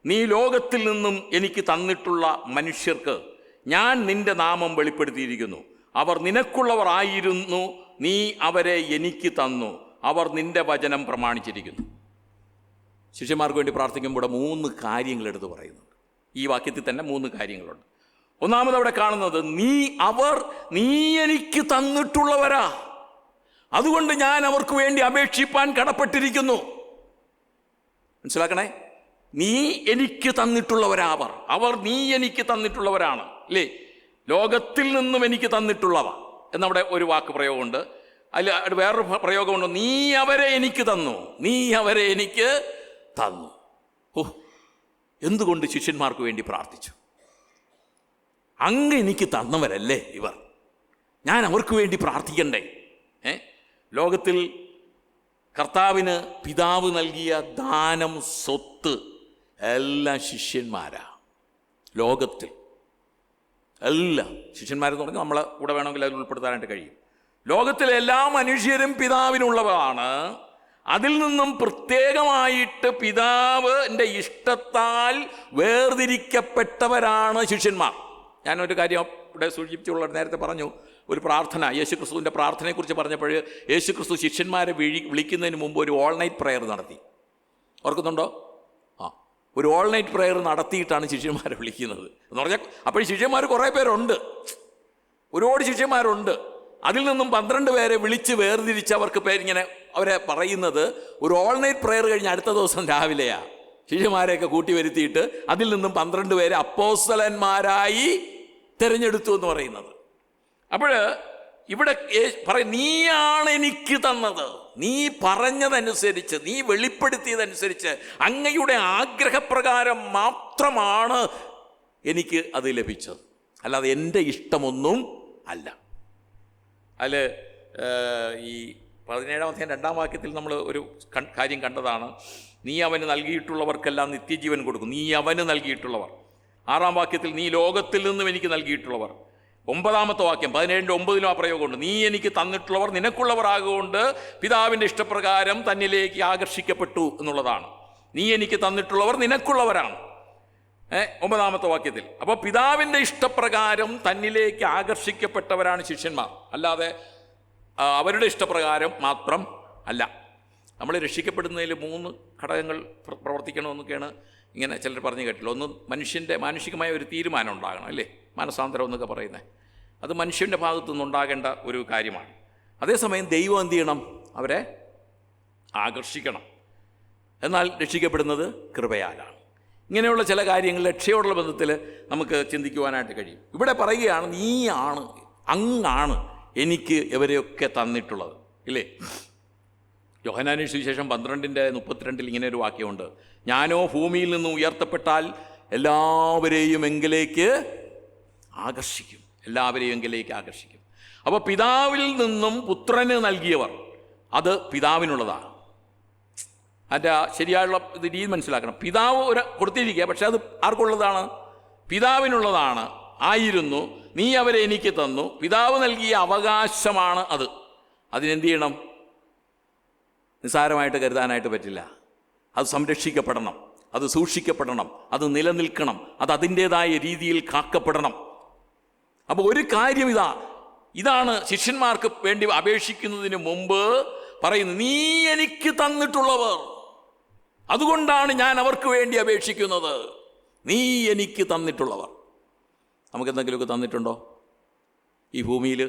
നീ ലോകത്തിൽ നിന്നും എനിക്ക് തന്നിട്ടുള്ള മനുഷ്യർക്ക് ഞാൻ നിന്റെ നാമം വെളിപ്പെടുത്തിയിരിക്കുന്നു. അവർ നിനക്കുള്ളവർ ആയിരുന്നു, നീ അവരെ എനിക്ക് തന്നു, അവർ നിന്റെ വചനം പ്രമാണിച്ചിരിക്കുന്നു. ശിഷ്യന്മാർക്ക് വേണ്ടി പ്രാർത്ഥിക്കുമ്പോൾ 3 കാര്യങ്ങൾ എടുത്ത് പറയുന്നുണ്ട്. ഈ വാക്യത്തിൽ തന്നെ 3 കാര്യങ്ങളുണ്ട്. ഒന്നാമത് അവിടെ കാണുന്നത്, നീ എനിക്ക് തന്നിട്ടുള്ളവരാ, അതുകൊണ്ട് ഞാൻ അവർക്ക് വേണ്ടി അപേക്ഷിപ്പാൻ കടപ്പെട്ടിരിക്കുന്നു. മനസ്സിലാക്കണേ. നീ എനിക്ക് തന്നിട്ടുള്ളവരാ അവർ നീ എനിക്ക് തന്നിട്ടുള്ളവരാണ്, അല്ലേ? ലോകത്തിൽ നിന്നും എനിക്ക് തന്നിട്ടുള്ളവ എന്നവിടെ ഒരു വാക്ക് പ്രയോഗമുണ്ട്. അതിൽ വേറൊരു പ്രയോഗമുണ്ട്, നീ അവരെ എനിക്ക് തന്നു, നീ അവരെ എനിക്ക് തന്നു. എന്തുകൊണ്ട് ശിഷ്യന്മാർക്ക് വേണ്ടി പ്രാർത്ഥിച്ചു? അങ്ങ് എനിക്ക് തന്നവരല്ലേ ഇവർ, ഞാൻ അവർക്ക് വേണ്ടി പ്രാർത്ഥിക്കണ്ടേ? ലോകത്തിൽ കർത്താവിന് പിതാവ് നൽകിയ ദാനം, സ്വത്ത് എല്ലാം ശിഷ്യന്മാരാ. ലോകത്തിൽ എല്ലാം ശിഷ്യന്മാരെന്ന് പറഞ്ഞാൽ നമ്മളെ കൂടെ വേണമെങ്കിൽ അതിൽ ഉൾപ്പെടുത്താനായിട്ട് കഴിയും. ലോകത്തിലെ എല്ലാ മനുഷ്യരും പിതാവിനുള്ളവരാണ്. അതിൽ നിന്നും പ്രത്യേകമായിട്ട് പിതാവിൻ്റെ ഇഷ്ടത്താൽ വേർതിരിക്കപ്പെട്ടവരാണ് ശിഷ്യന്മാർ. ഞാനൊരു കാര്യം ഇവിടെ സൂചിപ്പിച്ചുള്ള നേരത്തെ പറഞ്ഞു, ഒരു പ്രാർത്ഥന, യേശുക്രിസ്തുവിൻ്റെ പ്രാർത്ഥനയെക്കുറിച്ച് പറഞ്ഞപ്പോൾ യേശുക്രിസ്തു ശിഷ്യന്മാരെ വിളിക്കുന്നതിന് മുമ്പ് ഒരു ഓൾ നൈറ്റ് പ്രെയർ നടത്തി. ഓർക്കുന്നുണ്ടോ? ഒരു ഓൾ നൈറ്റ് പ്രെയർ നടത്തിയിട്ടാണ് ശിഷ്യന്മാരെ വിളിക്കുന്നത് എന്ന് പറഞ്ഞാൽ, അപ്പോൾ ശിഷ്യന്മാർ കുറേ പേരുണ്ട്, ഒരുപാട് ശിഷ്യന്മാരുണ്ട്. അതിൽ നിന്നും 12 പേരെ വിളിച്ച് വേർതിരിച്ച് അവർക്ക് പേരിങ്ങനെ അവരെ പറയുന്നത് ഒരു ഓൾ നൈറ്റ് പ്രെയർ കഴിഞ്ഞ് അടുത്ത ദിവസം രാവിലെയാണ് ശിഷ്യന്മാരെയൊക്കെ കൂട്ടി വരുത്തിയിട്ട് അതിൽ നിന്നും 12 പേരെ അപ്പോസ്തലന്മാരായി തിരഞ്ഞെടുത്തു എന്ന് പറയുന്നത്. അപ്പോൾ ഇവിടെ പറയും, നീയാണ് എനിക്ക് തന്നത്, നീ പറഞ്ഞതനുസരിച്ച്, നീ വെളിപ്പെടുത്തിയതനുസരിച്ച്, അങ്ങയുടെ ആഗ്രഹപ്രകാരം മാത്രമാണ് എനിക്ക് അത് ലഭിച്ചത്, അല്ലാതെ എൻ്റെ ഇഷ്ടമൊന്നും അല്ല. അതിൽ ഈ 17-ാം അധ്യായം 2-ാം വാക്യത്തിൽ നമ്മൾ ഒരു കാര്യം കണ്ടതാണ്, നീ അവന് നൽകിയിട്ടുള്ളവർക്കെല്ലാം നിത്യജീവൻ കൊടുക്കും, നീ അവന് നൽകിയിട്ടുള്ളവർ. 6-ാം വാക്യത്തിൽ, നീ ലോകത്തിൽ നിന്നും എനിക്ക് നൽകിയിട്ടുള്ളവർ. 9-ാമത്തെ വാക്യം 17:9 ആ പ്രയോഗമുണ്ട്, നീ എനിക്ക് തന്നിട്ടുള്ളവർ നിനക്കുള്ളവർ ആകൊണ്ട് പിതാവിൻ്റെ ഇഷ്ടപ്രകാരം തന്നിലേക്ക് ആകർഷിക്കപ്പെട്ടു എന്നുള്ളതാണ്. നീ എനിക്ക് തന്നിട്ടുള്ളവർ നിനക്കുള്ളവരാണ് 9-ാമത്തെ വാക്യത്തിൽ. അപ്പോൾ പിതാവിൻ്റെ ഇഷ്ടപ്രകാരം തന്നിലേക്ക് ആകർഷിക്കപ്പെട്ടവരാണ് ശിഷ്യന്മാർ, അല്ലാതെ അവരുടെ ഇഷ്ടപ്രകാരം മാത്രം അല്ല. നമ്മൾ രക്ഷിക്കപ്പെടുന്നതിൽ 3 ഘടകങ്ങൾ പ്രവർത്തിക്കണമെന്നൊക്കെയാണ് ഇങ്ങനെ ചിലർ പറഞ്ഞു കേട്ടില്ല. ഒന്ന്, മനുഷ്യൻ്റെ മാനുഷികമായ ഒരു തീരുമാനം ഉണ്ടാകണം, അല്ലേ? മാനസാന്തരം എന്നൊക്കെ പറയുന്നത് അത് മനുഷ്യൻ്റെ ഭാഗത്തു നിന്നുണ്ടാകേണ്ട ഒരു കാര്യമാണ്. അതേസമയം ദൈവം എന്ത് ചെയ്യണം? അവരെ ആകർഷിക്കണം. എന്നാൽ രക്ഷിക്കപ്പെടുന്നത് കൃപയാലാണ്. ഇങ്ങനെയുള്ള ചില കാര്യങ്ങൾ രക്ഷയോടുള്ള ബന്ധത്തിൽ നമുക്ക് ചിന്തിക്കുവാനായിട്ട് കഴിയും. ഇവിടെ പറയുകയാണ്, നീയാണ്, അങ്ങാണ് എനിക്ക് ഇവരെയൊക്കെ തന്നിട്ടുള്ളത്, ഇല്ലേ? യോഹന്നാന്റെ സുവിശേഷം 12:32 ഇങ്ങനെ ഒരു വാക്യമുണ്ട്, ഞാനോ ഭൂമിയിൽ നിന്ന് ഉയർത്തപ്പെട്ടാൽ എല്ലാവരെയും എങ്കിലേക്ക് ആകർഷിക്കും, എല്ലാവരെയും എങ്കിലേക്ക് ആകർഷിക്കും. അപ്പോൾ പിതാവിൽ നിന്നും പുത്രന് നൽകിയവർ, അത് പിതാവിനുള്ളതാണ്. അതിൻ്റെ ശരിയായുള്ള രീതി മനസ്സിലാക്കണം. പിതാവ് കൊടുത്തിരിക്കുക, പക്ഷെ അത് ആർക്കുള്ളതാണ്? പിതാവിനുള്ളതാണ് ആയിരുന്നു. നീ അവരെ എനിക്ക് തന്നു, പിതാവ് നൽകിയ അവകാശമാണ് അത്. അതിനെന്ത് ചെയ്യണം? നിസ്സാരമായിട്ട് കരുതാനായിട്ട് പറ്റില്ല. അത് സംരക്ഷിക്കപ്പെടണം, അത് സൂക്ഷിക്കപ്പെടണം, അത് നിലനിൽക്കണം, അത് അതിൻ്റേതായ രീതിയിൽ കാക്കപ്പെടണം. അപ്പോൾ ഒരു കാര്യം ഇതാണ് ശിഷ്യന്മാർക്ക് വേണ്ടി അപേക്ഷിക്കുന്നതിന് മുമ്പ് പറയുന്നു, നീ എനിക്ക് തന്നിട്ടുള്ളവർ, അതുകൊണ്ടാണ് ഞാൻ അവർക്ക് വേണ്ടി അപേക്ഷിക്കുന്നത്. നീ എനിക്ക് തന്നിട്ടുള്ളവർ. നമുക്ക് എന്തെങ്കിലുമൊക്കെ തന്നിട്ടുണ്ടോ ഈ ഭൂമിയിൽ?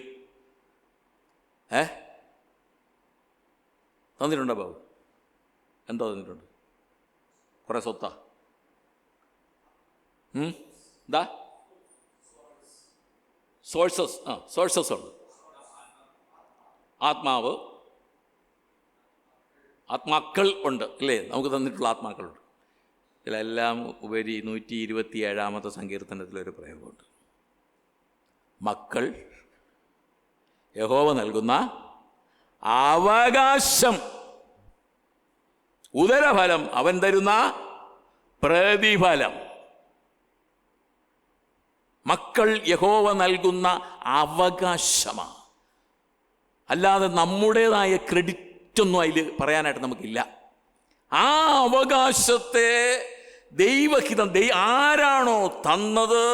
തന്നിട്ടുണ്ടോ ബാബു? എന്തോ തന്നിട്ടുണ്ട്? കുറേ സ്വത്താ? എന്താ? സോഴ്സസ് ഉണ്ട്. ആത്മാക്കൾ ഉണ്ട് അല്ലേ? നമുക്ക് തന്നിട്ടുള്ള ആത്മാക്കളുണ്ട്. ഇതിലെല്ലാം ഉപരി 127 സങ്കീർത്തനത്തിലൊരു പ്രയോഗമുണ്ട്. മക്കൾ യഹോവ നൽകുന്ന അവകാശം, ഉദരഫലം അവൻ തരുന്ന പ്രതിഫലം. മക്കൾ യഹോവ നൽകുന്ന അവകാശമാണ്. അല്ലാതെ നമ്മുടേതായ ക്രെഡിറ്റൊന്നും അതിൽ പറയാനായിട്ട് നമുക്കില്ല. ആ അവകാശത്തെ ദൈവഹിതം ആരാണോ തന്നത്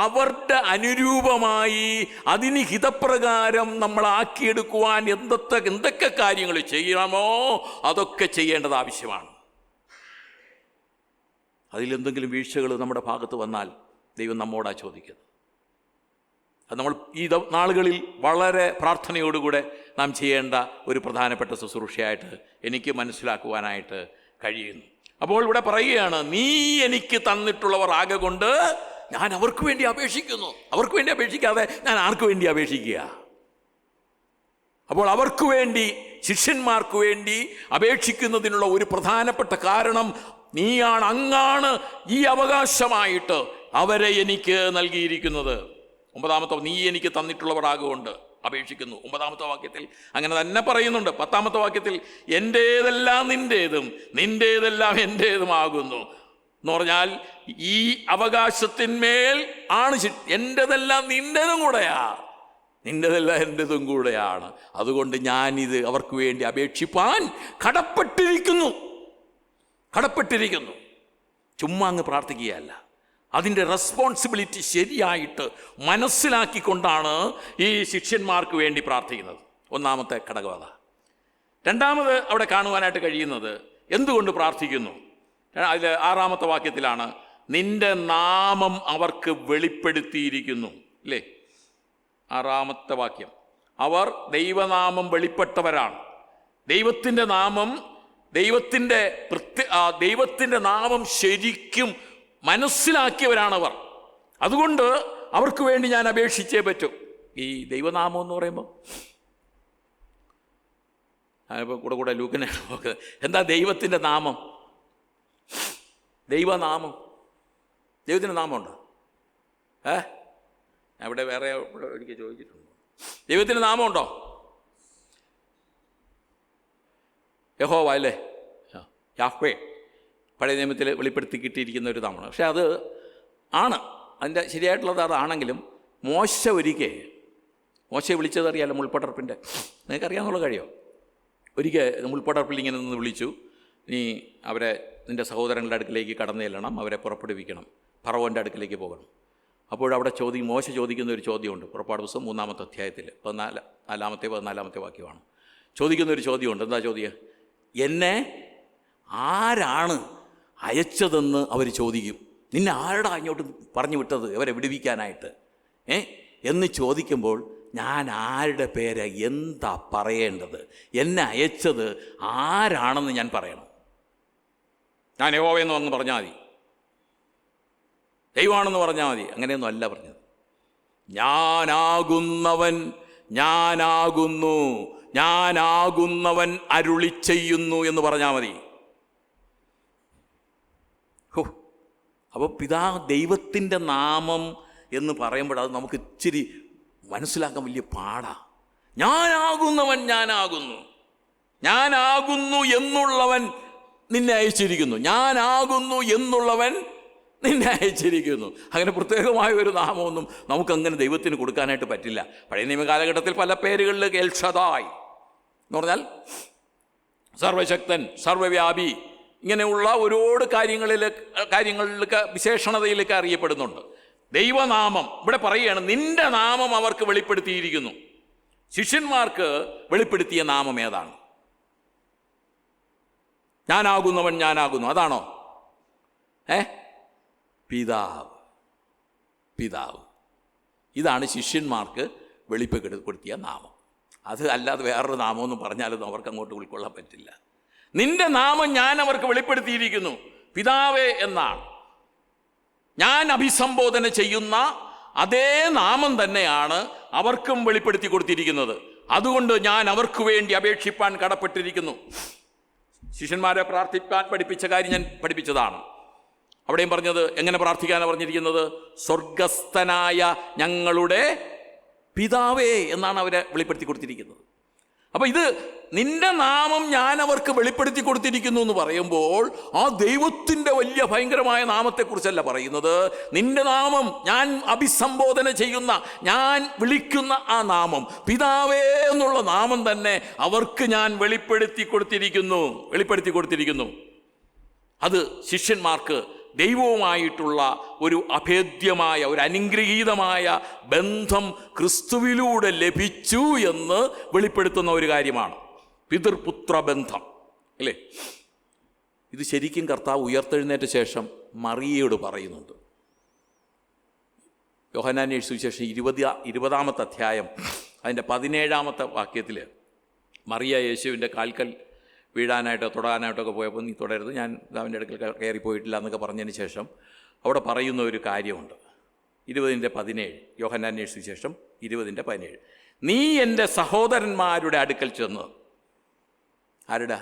അവരുടെ അനുരൂപമായി അതിന് ഹിതപ്രകാരം നമ്മളാക്കിയെടുക്കുവാൻ എന്തൊക്കെ കാര്യങ്ങൾ ചെയ്യണമോ അതൊക്കെ ചെയ്യേണ്ടത് ആവശ്യമാണ്. അതിലെന്തെങ്കിലും വീഴ്ചകൾ നമ്മുടെ ഭാഗത്ത് വന്നാൽ ദൈവം നമ്മോടാ ചോദിക്കുന്നത്. അത് നമ്മൾ ഈ നാളുകളിൽ വളരെ പ്രാർത്ഥനയോടുകൂടെ നാം ചെയ്യേണ്ട ഒരു പ്രധാനപ്പെട്ട ശുശ്രൂഷയായിട്ട് എനിക്ക് മനസ്സിലാക്കുവാനായിട്ട് കഴിയുന്നു. അപ്പോൾ ഇവിടെ പറയുകയാണ്, നീ എനിക്ക് തന്നിട്ടുള്ളവർ ആകെ കൊണ്ട് ഞാൻ അവർക്ക് വേണ്ടി അപേക്ഷിക്കുന്നു. അവർക്ക് വേണ്ടി അപേക്ഷിക്കാതെ ഞാൻ ആർക്ക് വേണ്ടി അപേക്ഷിക്കുക? അപ്പോൾ അവർക്ക് വേണ്ടി, ശിഷ്യന്മാർക്ക് വേണ്ടി അപേക്ഷിക്കുന്നതിനുള്ള ഒരു പ്രധാനപ്പെട്ട കാരണം, നീയാണ്, അങ്ങാണ് ഈ അവകാശമായിട്ട് അവരെ എനിക്ക് നൽകിയിരിക്കുന്നത്. 9-ാമത്തെ, നീ എനിക്ക് തന്നിട്ടുള്ളവർ ആകൊണ്ട് അപേക്ഷിക്കുന്നു. 9-ാമത്തെ വാക്യത്തിൽ അങ്ങനെ തന്നെ പറയുന്നുണ്ട്. 10-ാമത്തെ വാക്യത്തിൽ എൻ്റേതെല്ലാം നിൻ്റേതും നിൻ്റേതെല്ലാം എൻ്റേതുമാകുന്നു എന്ന് പറഞ്ഞാൽ ഈ അവകാശത്തിന്മേൽ ആണ് എൻ്റെതെല്ലാം നിൻ്റെതും കൂടെയാ, നിൻ്റെതെല്ലാം എൻ്റെതും കൂടെയാണ്. അതുകൊണ്ട് ഞാനിത് അവർക്ക് വേണ്ടി അപേക്ഷിപ്പാൻ കടപ്പെട്ടിരിക്കുന്നു. ചുമ്മാ അങ്ങ് പ്രാർത്ഥിക്കുകയല്ല, അതിൻ്റെ റെസ്പോൺസിബിലിറ്റി ശരിയായിട്ട് മനസ്സിലാക്കിക്കൊണ്ടാണ് ഈ ശിഷ്യന്മാർക്ക് വേണ്ടി പ്രാർത്ഥിക്കുന്നത്. 1-ാമത്തെ ഘടകത. 2-ാമത് അവിടെ കാണുവാനായിട്ട് കഴിയുന്നത് എന്തുകൊണ്ട് പ്രാർത്ഥിക്കുന്നു. അതിൽ 6-ാമത്തെ വാക്യത്തിലാണ്, നിന്റെ നാമം അവർക്ക് വെളിപ്പെടുത്തിയിരിക്കുന്നു അല്ലേ? 6-ാമത്തെ വാക്യം, അവർ ദൈവനാമം വെളിപ്പെട്ടവരാണ്. ദൈവത്തിൻ്റെ നാമം ശരിക്കും മനസ്സിലാക്കിയവരാണവർ. അതുകൊണ്ട് അവർക്ക് വേണ്ടി ഞാൻ അപേക്ഷിച്ചേ പറ്റൂ. ഈ ദൈവനാമം എന്ന് പറയുമ്പോൾ ഞാനിപ്പോൾ കൂടെ ലൂക്കനെ നോക്കുക. എന്താ ദൈവത്തിൻ്റെ നാമം? ദൈവനാമം, ദൈവത്തിൻ്റെ നാമമുണ്ടോ? അവിടെ വേറെ ഒരിക്കൽ ചോദിച്ചിട്ടുണ്ട്, ദൈവത്തിൻ്റെ നാമമുണ്ടോ? യഹോവ അല്ലേ, യാഹ്വേ, പഴയ നിയമത്തിൽ വെളിപ്പെടുത്തി കിട്ടിയിരിക്കുന്ന ഒരു നാമമാണ്. പക്ഷെ അത് ആണ് അതിൻ്റെ ശരിയായിട്ടുള്ളത്. അതാണെങ്കിലും മോശയെ വിളിച്ചതറിയാലോ, മുൾപ്പടർപ്പിൻ്റെ, നിങ്ങൾക്കറിയാമെന്നുള്ള കഴിയോ? ഒരിക്കൽ മുൾപ്പടർപ്പിൽ ഇങ്ങനെ നിന്ന് വിളിച്ചു, നീ അവരെ നിൻ്റെ സഹോദരങ്ങളുടെ അടുക്കിലേക്ക് കടന്നു ചെല്ലണം, അവരെ പുറപ്പെടുവിക്കണം, ഫറവോൻ്റെ അടുക്കിലേക്ക് പോകണം. അപ്പോഴവിടെ മോശ ചോദിക്കുന്ന ഒരു ചോദ്യമുണ്ട്. പുറപ്പാട് പുസ്തകം 3-ാമത്തെ അധ്യായത്തിൽ 14-ാമത്തെ വാക്യമാണ്. ചോദിക്കുന്നൊരു ചോദ്യമുണ്ട്. എന്താ ചോദ്യം? എന്നെ ആരാണ് അയച്ചതെന്ന് അവർ ചോദിക്കും. നിന്നെ ആരുടെ ഇങ്ങോട്ട് പറഞ്ഞു വിട്ടത് അവരെ വിടുവിക്കാനായിട്ട് എന്ന് ചോദിക്കുമ്പോൾ ഞാൻ ആരുടെ പേര് എന്താ പറയേണ്ടത്? എന്നെ അയച്ചത് ആരാണെന്ന് ഞാൻ പറയണം. ഞാൻ യഹോവയെന്ന് വന്ന് പറഞ്ഞാൽ മതി, ദൈവമാണെന്ന് പറഞ്ഞാൽ മതി. അങ്ങനെയൊന്നും അല്ല പറഞ്ഞത്. ഞാനാകുന്നവൻ അരുളി ചെയ്യുന്നു എന്ന് പറഞ്ഞാൽ മതി. അപ്പോൾ ദൈവത്തിൻ്റെ നാമം എന്ന് പറയുമ്പോൾ അത് നമുക്ക് ഇച്ചിരി മനസ്സിലാക്കാൻ വലിയ പാടാ. ഞാനാകുന്നു എന്നുള്ളവൻ നിന്നെ അയച്ചിരിക്കുന്നു. അങ്ങനെ പ്രത്യേകമായ ഒരു നാമമൊന്നും നമുക്കങ്ങനെ ദൈവത്തിന് കൊടുക്കാനായിട്ട് പറ്റില്ല. പഴയ നിയമ കാലഘട്ടത്തിൽ പല പേരുകളിൽ എൽ ഷദായ് എന്ന് പറഞ്ഞാൽ സർവശക്തൻ, സർവവ്യാപി, ഇങ്ങനെയുള്ള ഒരുപാട് കാര്യങ്ങളിലൊക്കെ വിശേഷണതയിലൊക്കെ അറിയപ്പെടുന്നുണ്ട്. ദൈവനാമം ഇവിടെ പറയുകയാണ്, നിന്റെ നാമം അവർക്ക് വെളിപ്പെടുത്തിയിരിക്കുന്നു. ശിഷ്യന്മാർക്ക് വെളിപ്പെടുത്തിയ നാമം ഏതാണ്? ഞാനാകുന്നവൻ ഞാനാകുന്നു. അതാണോ? പിതാവ്. ഇതാണ് ശിഷ്യന്മാർക്ക് വെളിപ്പെടുത്തിയ നാമം. അത് അല്ലാതെ വേറൊരു നാമമൊന്നും പറഞ്ഞാലൊന്നും അവർക്ക് അങ്ങോട്ട് ഉൾക്കൊള്ളാൻ പറ്റില്ല. നിന്റെ നാമം ഞാൻ അവർക്ക് വെളിപ്പെടുത്തിയിരിക്കുന്നു, പിതാവേ എന്നാണ്. ഞാൻ അഭിസംബോധന ചെയ്യുന്ന അതേ നാമം തന്നെയാണ് അവർക്കും വെളിപ്പെടുത്തി കൊടുത്തിരിക്കുന്നത്. അതുകൊണ്ട് ഞാൻ അവർക്ക് വേണ്ടി അപേക്ഷിപ്പാൻ കടപ്പെട്ടിരിക്കുന്നു. ശിഷ്യന്മാരെ പ്രാർത്ഥിക്കാൻ പഠിപ്പിച്ച കാര്യം ഞാൻ പഠിപ്പിച്ചതാണ്. അവിടെയും പറഞ്ഞത് എങ്ങനെ പ്രാർത്ഥിക്കാനാണ് പറഞ്ഞിരിക്കുന്നത്? സ്വർഗസ്ഥനായ ഞങ്ങളുടെ പിതാവേ എന്നാണ് അവരെ വെളിപ്പെടുത്തി കൊടുത്തിരിക്കുന്നത്. അപ്പോൾ ഇത് നിന്റെ നാമം ഞാൻ അവർക്ക് വെളിപ്പെടുത്തി കൊടുത്തിരിക്കുന്നു എന്ന് പറയുമ്പോൾ ആ ദൈവത്തിൻ്റെ വലിയ ഭയങ്കരമായ നാമത്തെക്കുറിച്ചല്ല പറയുന്നത്. നിന്റെ നാമം, ഞാൻ അഭിസംബോധന ചെയ്യുന്ന, ഞാൻ വിളിക്കുന്ന ആ നാമം, പിതാവേ എന്നുള്ള നാമം തന്നെ അവർക്ക് ഞാൻ വെളിപ്പെടുത്തി കൊടുത്തിരിക്കുന്നു. അത് ശിഷ്യന്മാർക്ക് ദൈവവുമായിട്ടുള്ള ഒരു അഭേദ്യമായ, ഒരു അനുഗ്രഹീതമായ ബന്ധം ക്രിസ്തുവിലൂടെ ലഭിച്ചു എന്ന് വെളിപ്പെടുത്തുന്ന ഒരു കാര്യമാണ് പിതൃപുത്ര ബന്ധം, അല്ലേ? ഇത് ശരിക്കും കർത്താവ് ഉയർത്തെഴുന്നേറ്റ ശേഷം മറിയയോട് പറയുന്നുണ്ട്. യോഹന്നാന്റെ സുവിശേഷം 20-ാമത്തെ അധ്യായം അതിൻ്റെ 17-ാമത്തെ വാക്യത്തിൽ മറിയ യേശുവിൻ്റെ കാൽക്കൽ വീഴാനായിട്ടോ തൊടാനായിട്ടൊക്കെ പോയപ്പോൾ നീ തൊടരുത്, ഞാൻ അവൻ്റെ അടുക്കൽ കയറിപ്പോയിട്ടില്ല എന്നൊക്കെ പറഞ്ഞതിന് ശേഷം അവിടെ പറയുന്ന ഒരു കാര്യമുണ്ട്. 20:17 യോഹന്നാന്റെ സുവിശേഷം 20:17 നീ എൻ്റെ സഹോദരന്മാരുടെ അടുക്കൽ ചെന്ന്. ആരുടെ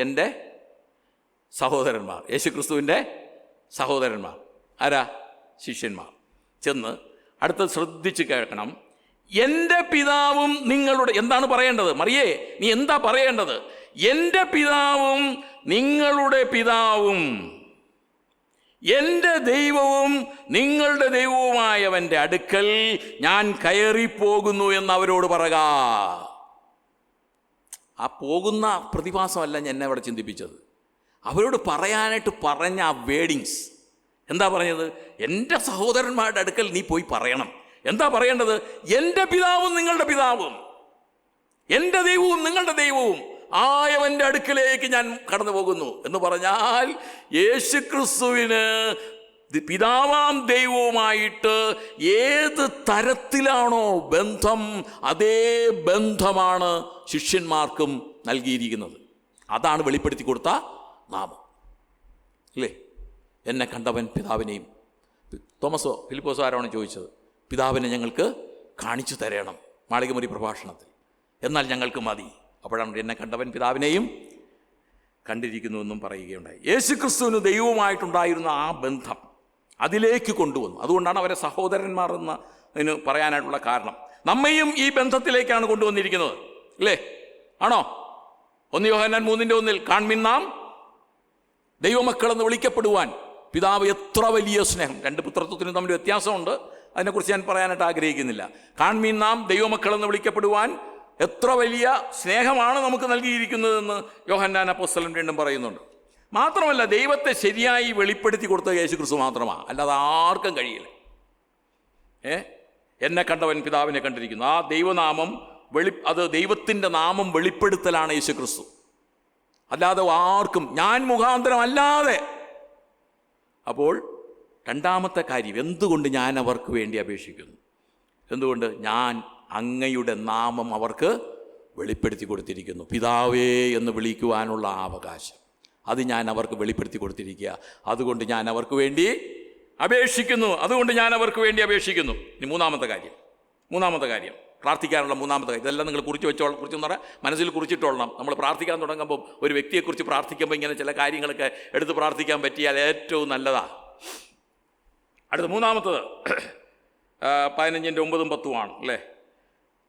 എൻ്റെ സഹോദരന്മാർ? യേശുക്രിസ്തുവിൻ്റെ സഹോദരന്മാർ ആരാ? ശിഷ്യന്മാർ. ചെന്ന് അടുത്തത് ശ്രദ്ധിച്ച് കേൾക്കണം. എൻ്റെ പിതാവും നിങ്ങളുടെ, എന്താണ് പറയേണ്ടത്? മറിയേ, നീ എന്താ പറയേണ്ടത്? എൻ്റെ പിതാവും നിങ്ങളുടെ പിതാവും എൻ്റെ ദൈവവും നിങ്ങളുടെ ദൈവവുമായവൻ്റെ അടുക്കൽ ഞാൻ കയറിപ്പോകുന്നു എന്ന് അവരോട് പറക. ആ പോകുന്ന പ്രതിഭാസമല്ല എന്നെ അവിടെ ചിന്തിപ്പിച്ചത്. അവരോട് പറയാനായിട്ട് പറഞ്ഞ ആ വേഡിങ്സ് എന്താ പറഞ്ഞത്? എൻ്റെ സഹോദരന്മാരുടെ അടുക്കൽ നീ പോയി പറയണം. എന്താ പറയേണ്ടത്? എൻ്റെ പിതാവും നിങ്ങളുടെ പിതാവും, എൻ്റെ ദൈവവും നിങ്ങളുടെ ദൈവവും ആയവൻ്റെ അടുക്കലേക്ക് ഞാൻ കടന്നു പോകുന്നു എന്ന് പറഞ്ഞാൽ യേശുക്രിസ്തുവിന് പിതാവാം ദൈവവുമായിട്ട് ഏത് തരത്തിലാണോ ബന്ധം, അതേ ബന്ധമാണ് ശിഷ്യന്മാർക്കും നൽകിയിരിക്കുന്നത്. അതാണ് വെളിപ്പെടുത്തി കൊടുത്ത നാമം, അല്ലേ? എന്നെ കണ്ടവൻ പിതാവിനെയും. തോമസോ ഫിലിപ്പോസോ ആരാണ് ചോദിച്ചത്? പിതാവിനെ ഞങ്ങൾക്ക് കാണിച്ചു തരണം മാളികമുറി പ്രഭാഷണത്തിൽ, എന്നാൽ ഞങ്ങൾക്ക് മതി. അപ്പോഴാണ് എന്നെ കണ്ടവൻ പിതാവിനെയും കണ്ടിരിക്കുന്നുവെന്നും പറയുകയുണ്ടായി. യേശുക്രിസ്തുവിന് ദൈവവുമായിട്ടുണ്ടായിരുന്ന ആ ബന്ധം അതിലേക്ക് കൊണ്ടുവന്നു. അതുകൊണ്ടാണ് അവരെ സഹോദരന്മാർ എന്ന് പറയാനായിട്ടുള്ള കാരണം. നമ്മയും ഈ ബന്ധത്തിലേക്കാണ് കൊണ്ടുവന്നിരിക്കുന്നത്, അല്ലേ? ആണോ? 1 യോഹന്നാൻ 3:1 കാൺമിൻ നാം ദൈവമക്കളെന്ന് വിളിക്കപ്പെടുവാൻ പിതാവ് എത്ര വലിയ സ്നേഹം. രണ്ട് പുത്രത്വത്തിനും തമ്മിൽ വ്യത്യാസമുണ്ട്, അതിനെക്കുറിച്ച് ഞാൻ പറയാനായിട്ട് ആഗ്രഹിക്കുന്നില്ല. കാൺമീൻ നാം ദൈവമക്കളെന്ന് വിളിക്കപ്പെടുവാൻ എത്ര വലിയ സ്നേഹമാണ് നമുക്ക് നൽകിയിരിക്കുന്നതെന്ന് യോഹന്നാൻ അപ്പോസ്തലൻ വീണ്ടും പറയുന്നുണ്ട്. മാത്രമല്ല, ദൈവത്തെ ശരിയായി വെളിപ്പെടുത്തി കൊടുത്ത യേശുക്രിസ്തു മാത്രമാണ്, അല്ലാതെ ആർക്കും കഴിയില്ല. എന്നെ കണ്ടവൻ പിതാവിനെ കണ്ടിരിക്കുന്നു. ആ ദൈവനാമം അത് ദൈവത്തിൻ്റെ നാമം വെളിപ്പെടുത്തലാണ് യേശുക്രിസ്തു, അല്ലാതെ ആർക്കും ഞാൻ മുഖാന്തരം അല്ലാതെ. അപ്പോൾ രണ്ടാമത്തെ കാര്യം, എന്തുകൊണ്ട് ഞാൻ അവർക്ക് വേണ്ടി അപേക്ഷിക്കുന്നു? എന്തുകൊണ്ട്? ഞാൻ അങ്ങയുടെ നാമം അവർക്ക് വെളിപ്പെടുത്തി കൊടുത്തിരിക്കുന്നു. പിതാവേ എന്ന് വിളിക്കുവാനുള്ള അവകാശം അത് ഞാൻ അവർക്ക് വെളിപ്പെടുത്തി കൊടുത്തിരിക്കുക. അതുകൊണ്ട് ഞാൻ അവർക്ക് വേണ്ടി അപേക്ഷിക്കുന്നു. ഇനി മൂന്നാമത്തെ കാര്യം പ്രാർത്ഥിക്കാനുള്ള മൂന്നാമത്തെ കാര്യം. ഇതെല്ലാം നിങ്ങൾ കുറിച്ചെന്ന് പറയാം, മനസ്സിൽ കുറിച്ചിട്ടോളണം. നമ്മൾ പ്രാർത്ഥിക്കാൻ തുടങ്ങുമ്പോൾ ഒരു വ്യക്തിയെക്കുറിച്ച് പ്രാർത്ഥിക്കുമ്പോൾ ഇങ്ങനെ ചില കാര്യങ്ങളൊക്കെ എടുത്ത് പ്രാർത്ഥിക്കാൻ പറ്റിയാൽ ഏറ്റവും നല്ലതാണ്. അടുത്ത മൂന്നാമത്തത് 15:9-10 അല്ലേ?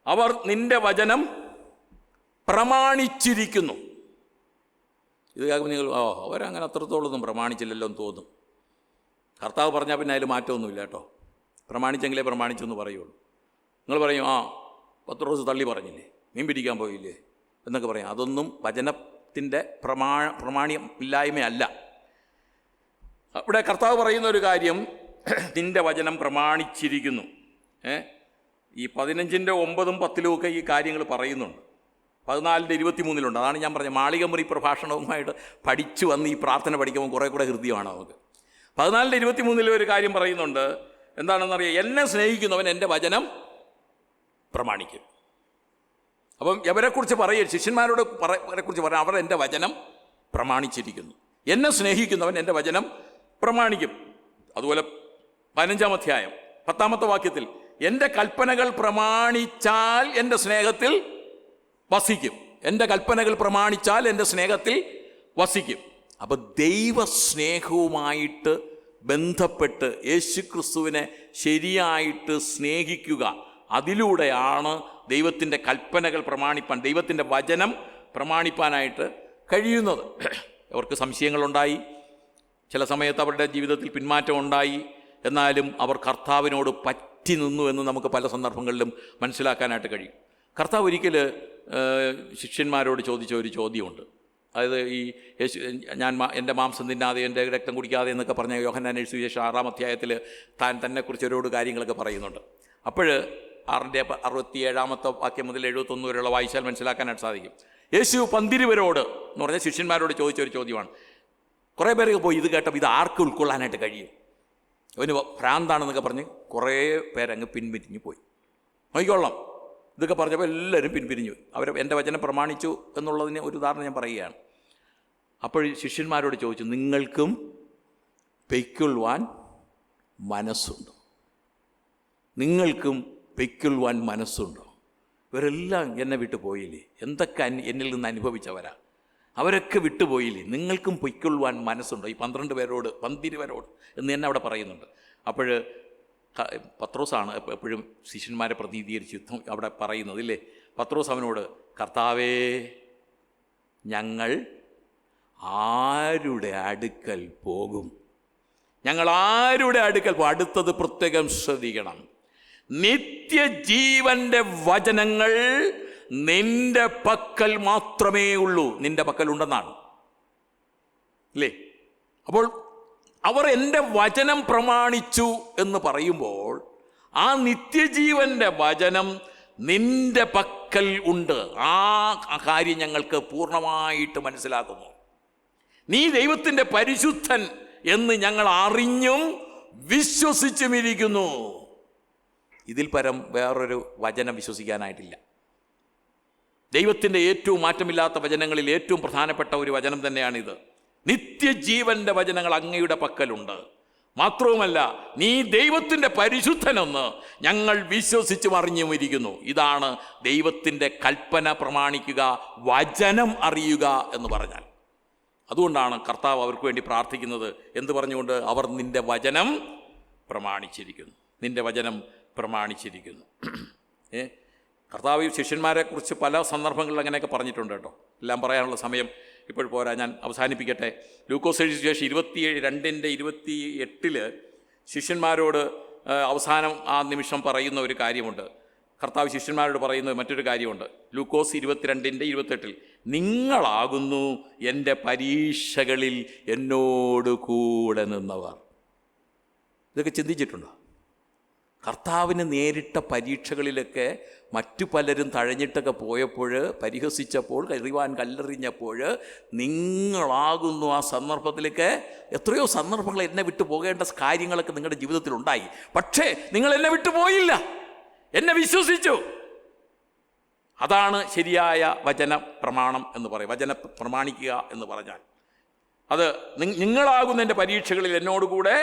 അവർ നിന്റെ വചനം പ്രമാണിച്ചിരിക്കുന്നു. ഇത് കേൾക്കുമ്പോൾ നിങ്ങൾ അവരങ്ങനെ അത്രത്തോളൊന്നും പ്രമാണിച്ചില്ലല്ലോ എന്ന് തോന്നും. കർത്താവ് പറഞ്ഞാൽ പിന്നെ അതിൽ മാറ്റമൊന്നുമില്ല കേട്ടോ. പ്രമാണിച്ചെങ്കിലേ പ്രമാണിച്ചെന്ന് പറയുള്ളൂ. നിങ്ങൾ പറയും 10 ദിവസം തള്ളി പറഞ്ഞില്ലേ, മീൻ പിടിക്കാൻ പോയില്ലേ എന്നൊക്കെ പറയും. അതൊന്നും വചനത്തിൻ്റെ പ്രമാണ്യം ഇല്ലായ്മയല്ല. ഇവിടെ കർത്താവ് പറയുന്ന ഒരു കാര്യം, നിൻ്റെ വചനം പ്രമാണിച്ചിരിക്കുന്നു. ഈ 15:9-10 ഈ കാര്യങ്ങൾ പറയുന്നുണ്ട്. 14:23 അതാണ് ഞാൻ പറഞ്ഞത്. മാളികമുറി പ്രഭാഷണവുമായിട്ട് പഠിച്ചു വന്ന് ഈ പ്രാർത്ഥന പഠിക്കുമ്പോൾ കുറേ കൂടെ ഹൃദ്യമാണ് നമുക്ക്. 14:23 ഒരു കാര്യം പറയുന്നുണ്ട്. എന്താണെന്നറിയാം, എന്നെ സ്നേഹിക്കുന്നവൻ എൻ്റെ വചനം പ്രമാണിക്കും. അപ്പം എവരെക്കുറിച്ച് പറയുക, ശിഷ്യന്മാരോട് കുറിച്ച് പറയാം, അവർ എൻ്റെ വചനം പ്രമാണിച്ചിരിക്കുന്നു. എന്നെ സ്നേഹിക്കുന്നവൻ എൻ്റെ വചനം പ്രമാണിക്കും. അതുപോലെ 15-ാം അധ്യായം 10-ാമത്തെ വാക്യത്തിൽ, എൻ്റെ കൽപ്പനകൾ പ്രമാണിച്ചാൽ എൻ്റെ സ്നേഹത്തിൽ വസിക്കും. എൻ്റെ കൽപ്പനകൾ പ്രമാണിച്ചാൽ എൻ്റെ സ്നേഹത്തിൽ വസിക്കും. അപ്പം ദൈവസ്നേഹവുമായിട്ട് ബന്ധപ്പെട്ട് യേശുക്രിസ്തുവിനെ ശരിയായിട്ട് സ്നേഹിക്കുക, അതിലൂടെയാണ് ദൈവത്തിൻ്റെ കൽപ്പനകൾ പ്രമാണിപ്പാൻ, ദൈവത്തിൻ്റെ വചനം പ്രമാണിപ്പാനായിട്ട് കഴിയുന്നത്. അവർക്ക് സംശയങ്ങളുണ്ടായി, ചില സമയത്ത് അവരുടെ ജീവിതത്തിൽ പിന്മാറ്റം ഉണ്ടായി, എന്നാലും അവർ കർത്താവിനോട് പറ്റി നിന്നു എന്ന് നമുക്ക് പല സന്ദർഭങ്ങളിലും മനസ്സിലാക്കാനായിട്ട് കഴിയും. കർത്താവ് ഒരിക്കൽ ശിഷ്യന്മാരോട് ചോദിച്ച ഒരു ചോദ്യമുണ്ട്. അതായത് ഈ എൻ്റെ മാംസം തിന്നാതെ എൻ്റെ രക്തം കുടിക്കാതെ എന്നൊക്കെ പറഞ്ഞ യോഹന്നാന്റെ സുവിശേഷം 6-ാം അധ്യായത്തിൽ താൻ തന്നെക്കുറിച്ച് ഒരുപാട് കാര്യങ്ങളൊക്കെ പറയുന്നുണ്ട്. അപ്പോൾ 67-ാമത്തെ വാക്യം മുതൽ 71 വരെയുള്ള വായിച്ചാൽ മനസ്സിലാക്കാനായിട്ട് സാധിക്കും. യേശു 12 പേരോട് എന്ന് പറഞ്ഞാൽ ശിഷ്യന്മാരോട് ചോദിച്ചൊരു ചോദ്യമാണ്. കുറേ പേരൊക്കെ പോയി ഇത് കേട്ടപ്പോൾ ഇത് ആർക്ക് ഉൾക്കൊള്ളാനായിട്ട് കഴിയും, അവന് ഭ്രാന്താണെന്നൊക്കെ പറഞ്ഞ് കുറേ പേരങ്ങ് പിൻപിരിഞ്ഞു പോയി. നോക്കിക്കൊള്ളാം, ഇതൊക്കെ പറഞ്ഞപ്പോൾ എല്ലാവരും പിൻപിരിഞ്ഞു. അവർ എൻ്റെ വചനം പ്രമാണിച്ചു എന്നുള്ളതിന് ഒരു ഉദാഹരണം ഞാൻ പറയുകയാണ്. അപ്പോൾ ശിഷ്യന്മാരോട് ചോദിച്ചു, നിങ്ങൾക്കും പൊയ്ക്കൊള്ളുവാൻ മനസ്സുണ്ടോ? നിങ്ങൾക്കും പൊയ്ക്കൊള്ളുവാൻ മനസ്സുണ്ടോ? ഇവരെല്ലാം എന്നെ വിട്ടു പോയില്ലേ, എന്തൊക്കെ എന്നിൽ നിന്ന് അനുഭവിച്ചവരാ, അവരൊക്കെ വിട്ടുപോയില്ലേ, നിങ്ങൾക്കും പൊയ്ക്കൊള്ളുവാൻ മനസ്സുണ്ടോ? ഈ 12 പേരോട് എന്ന് തന്നെ അവിടെ പറയുന്നുണ്ട്. അപ്പോൾ പത്രോസാണ് എപ്പോഴും ശിഷ്യന്മാരെ പ്രതിനിധീകരിച്ച് യുദ്ധം അവിടെ പറയുന്നത് ഇല്ലേ. പത്രോസ് അവനോട്, കർത്താവേ, ഞങ്ങൾ ആരുടെ അടുക്കൽ പോകും? ഞങ്ങൾ ആരുടെ അടുക്കൽ പോകും? അടുത്തത് പ്രത്യേകം ശ്രദ്ധിക്കണം. നിത്യജീവന്റെ വചനങ്ങൾ നിന്റെ പക്കൽ മാത്രമേ ഉള്ളൂ. നിന്റെ പക്കൽ ഉണ്ടെന്നാണ് അല്ലേ. അപ്പോൾ അവർ എൻ്റെ വചനം പ്രമാണിച്ചു എന്ന് പറയുമ്പോൾ ആ നിത്യജീവന്റെ വചനം നിന്റെ പക്കൽ ഉണ്ട്. ആ കാര്യം ഞങ്ങൾക്ക് പൂർണ്ണമായിട്ട് മനസ്സിലാക്കുന്നു. നീ ദൈവത്തിൻ്റെ പരിശുദ്ധൻ എന്ന് ഞങ്ങൾ അറിഞ്ഞും വിശ്വസിച്ചുമിരിക്കുന്നു. ഇതിൽ പരം വേറൊരു വചനം വിശ്വസിക്കാനായിട്ടില്ല. ദൈവത്തിൻ്റെ ഏറ്റവും മാറ്റമില്ലാത്ത വചനങ്ങളിൽ ഏറ്റവും പ്രധാനപ്പെട്ട ഒരു വചനം തന്നെയാണിത്. നിത്യജീവന്റെ വചനങ്ങൾ അങ്ങയുടെ പക്കലുണ്ട്. മാത്രവുമല്ല, നീ ദൈവത്തിൻ്റെ പരിശുദ്ധനെന്ന് ഞങ്ങൾ വിശ്വസിച്ചും അറിഞ്ഞുമിരിക്കുന്നു. ഇതാണ് ദൈവത്തിൻ്റെ കൽപ്പന പ്രമാണിക്കുക, വചനം അറിയുക എന്ന് പറഞ്ഞാൽ. അതുകൊണ്ടാണ് കർത്താവ് അവർക്ക് വേണ്ടി പ്രാർത്ഥിക്കുന്നത്. എന്ത് പറഞ്ഞുകൊണ്ട്? അവർ നിന്റെ വചനം പ്രമാണിച്ചിരിക്കുന്നു, നിന്റെ വചനം പ്രമാണിച്ചിരിക്കുന്നു. കർത്താവ് ശിഷ്യന്മാരെക്കുറിച്ച് പല സന്ദർഭങ്ങളിൽ അങ്ങനെയൊക്കെ പറഞ്ഞിട്ടുണ്ട് കേട്ടോ. എല്ലാം പറയാനുള്ള സമയം ഇപ്പോൾ പോരാ, ഞാൻ അവസാനിപ്പിക്കട്ടെ. ലൂക്കോസ് എഴുതിയ ശേഷം 2:28 ശിഷ്യന്മാരോട് അവസാനം ആ നിമിഷം പറയുന്ന ഒരു കാര്യമുണ്ട്. കർത്താവ് ശിഷ്യന്മാരോട് പറയുന്ന മറ്റൊരു കാര്യമുണ്ട്. ലൂക്കോസ് 22:28 നിങ്ങളാകുന്നു എൻ്റെ പരീക്ഷകളിൽ എന്നോട് കൂടെ നിന്നവർ. ഇതൊക്കെ ചിന്തിച്ചിട്ടുണ്ടോ? കർത്താവിന് നേരിട്ട പരീക്ഷകളിലൊക്കെ മറ്റു പലരും തഴഞ്ഞിട്ടൊക്കെ പോയപ്പോൾ, പരിഹസിച്ചപ്പോൾ, കല്ലെറിഞ്ഞപ്പോൾ നിങ്ങളാകുന്നു ആ സന്ദർഭത്തിലൊക്കെ. എത്രയോ സന്ദർഭങ്ങൾ എന്നെ വിട്ടു പോകേണ്ട കാര്യങ്ങളൊക്കെ നിങ്ങളുടെ ജീവിതത്തിലുണ്ടായി. പക്ഷേ നിങ്ങൾ എന്നെ വിട്ടു പോയില്ല, എന്നെ വിശ്വസിച്ചു. അതാണ് ശരിയായ വചന പ്രമാണം എന്ന് പറയും. വചന പ്രമാണിക്കുക എന്ന് പറഞ്ഞാൽ അത് നിങ്ങളാകുന്ന എൻ്റെ പരീക്ഷകളിൽ എന്നോടുകൂടെ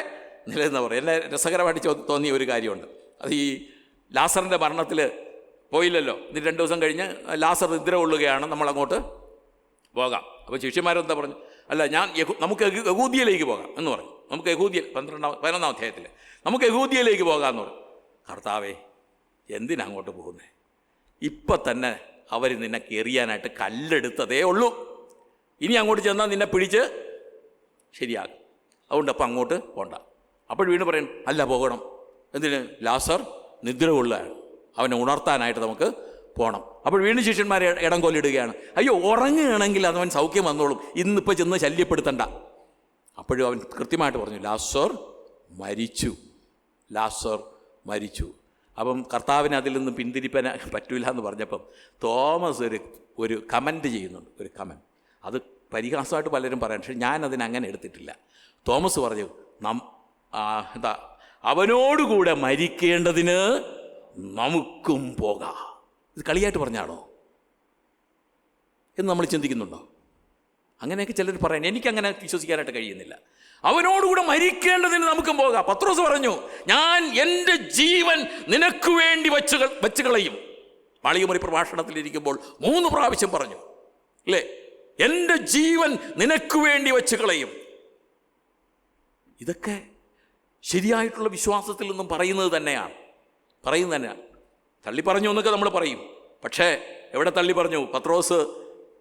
നിലനിന്നവർ. എന്നെ രസകരമായിട്ട് തോന്നിയ ഒരു കാര്യമുണ്ട്. അത് ഈ ലാസറിൻ്റെ മരണത്തിൽ പോയില്ലല്ലോ. ഇതിന് 2 ദിവസം കഴിഞ്ഞ് ലാസർ നിദ്ര കൊള്ളുകയാണ്, നമ്മളങ്ങോട്ട് പോകാം. അപ്പോൾ ശിഷ്യന്മാരെന്താ പറഞ്ഞു? അല്ല, നമുക്ക് യഹൂദിയയിലേക്ക് പോകാം എന്ന് പറഞ്ഞു. നമുക്ക് 11-ാം അധ്യായത്തിൽ നമുക്ക് യഹൂദിയയിലേക്ക് പോകാമെന്ന് പറഞ്ഞു. കർത്താവേ, എന്തിനാ അങ്ങോട്ട് പോകുന്നത്? ഇപ്പം തന്നെ അവർ നിന്നെ എറിയാനായിട്ട് കല്ലെടുത്തതേ ഉള്ളൂ. ഇനി അങ്ങോട്ട് ചെന്നാൽ നിന്നെ പിടിച്ച് ശരിയാകും. അതുകൊണ്ട് അപ്പം അങ്ങോട്ട് പോണ്ട. അപ്പോൾ വീണ്ടും പറയണം, അല്ല പോകണം. എന്തിന്? ലാസർ നിദ്ര കൊള്ളുകയാണ്, അവനെ ഉണർത്താനായിട്ട് നമുക്ക് പോകണം. അപ്പോൾ വീണ്ടും ശിഷ്യന്മാരെ ഇടം കൊല്ലിടുകയാണ്. അയ്യോ, ഉറങ്ങുകയാണെങ്കിൽ അതവൻ സൗഖ്യം വന്നോളും, ഇന്നിപ്പോൾ ചെന്ന് ശല്യപ്പെടുത്തണ്ട. അപ്പോഴും അവൻ കൃത്യമായിട്ട് പറഞ്ഞു, ലാസർ മരിച്ചു, ലാസർ മരിച്ചു. അപ്പം കർത്താവിന് അതിൽ നിന്ന് പിന്തിരിപ്പാൻ പറ്റൂല എന്ന് പറഞ്ഞപ്പം തോമസ് ഒരു കമൻറ്റ് ചെയ്യുന്നുണ്ട്, ഒരു കമൻറ്റ്. അത് പരിഹാസമായിട്ട് പലരും പറയാം, പക്ഷേ ഞാനതിനങ്ങനെ എടുത്തിട്ടില്ല. തോമസ് പറഞ്ഞു, എന്താ, അവനോടുകൂടെ മരിക്കേണ്ടതിന് നമുക്കും പോകാം. ഇത് കളിയായിട്ട് പറഞ്ഞാണോ എന്ന് നമ്മൾ ചിന്തിക്കുന്നുണ്ടോ? അങ്ങനെയൊക്കെ ചിലർ പറയാൻ, എനിക്കങ്ങനെ വിശ്വസിക്കാനായിട്ട് കഴിയുന്നില്ല. അവനോടുകൂടെ മരിക്കേണ്ടതിന് നമുക്കും പോകാം. പത്രോസ് പറഞ്ഞു, ഞാൻ എൻ്റെ ജീവൻ നിനക്ക് വേണ്ടി വച്ച് കളയും. മാളികമുറി പ്രഭാഷണത്തിലിരിക്കുമ്പോൾ 3 പ്രാവശ്യം പറഞ്ഞു, അല്ലേ, എൻ്റെ ജീവൻ നിനക്ക് വേണ്ടി വച്ച് കളയും. ഇതൊക്കെ ശരിയായിട്ടുള്ള വിശ്വാസത്തിൽ നിന്നും പറയുന്നത് തന്നെയാണ്. തള്ളി പറഞ്ഞു എന്നൊക്കെ നമ്മൾ പറയും, പക്ഷേ എവിടെ തള്ളി പറഞ്ഞു? പത്രോസ്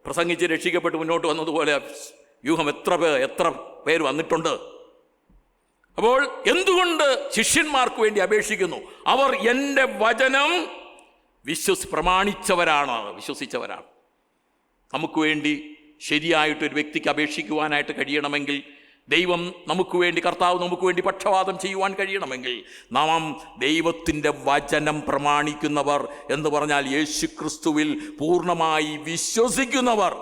പ്രസംഗിച്ച് രക്ഷിക്കപ്പെട്ട് മുന്നോട്ട് വന്നതുപോലെ വ്യൂഹം എത്ര പേര് വന്നിട്ടുണ്ട്. അപ്പോൾ എന്തുകൊണ്ട് ശിഷ്യന്മാർക്ക് വേണ്ടി അപേക്ഷിക്കുന്നു? അവർ എൻ്റെ വചനം വിശ്വസിച്ചവരാണ്. നമുക്ക് വേണ്ടി ശരിയായിട്ടൊരു വ്യക്തിക്ക് അപേക്ഷിക്കുവാനായിട്ട് കഴിയണമെങ്കിൽ, ദൈവം നമുക്ക് വേണ്ടി, കർത്താവ് നമുക്ക് വേണ്ടി പക്ഷപാതം ചെയ്യുവാൻ കഴിയണമെങ്കിൽ, നാം ദൈവത്തിൻ്റെ വചനം പ്രമാണിക്കുന്നവർ എന്ന് പറഞ്ഞാൽ യേശുക്രിസ്തുവിൽ പൂർണ്ണമായി വിശ്വസിക്കുന്നവർ,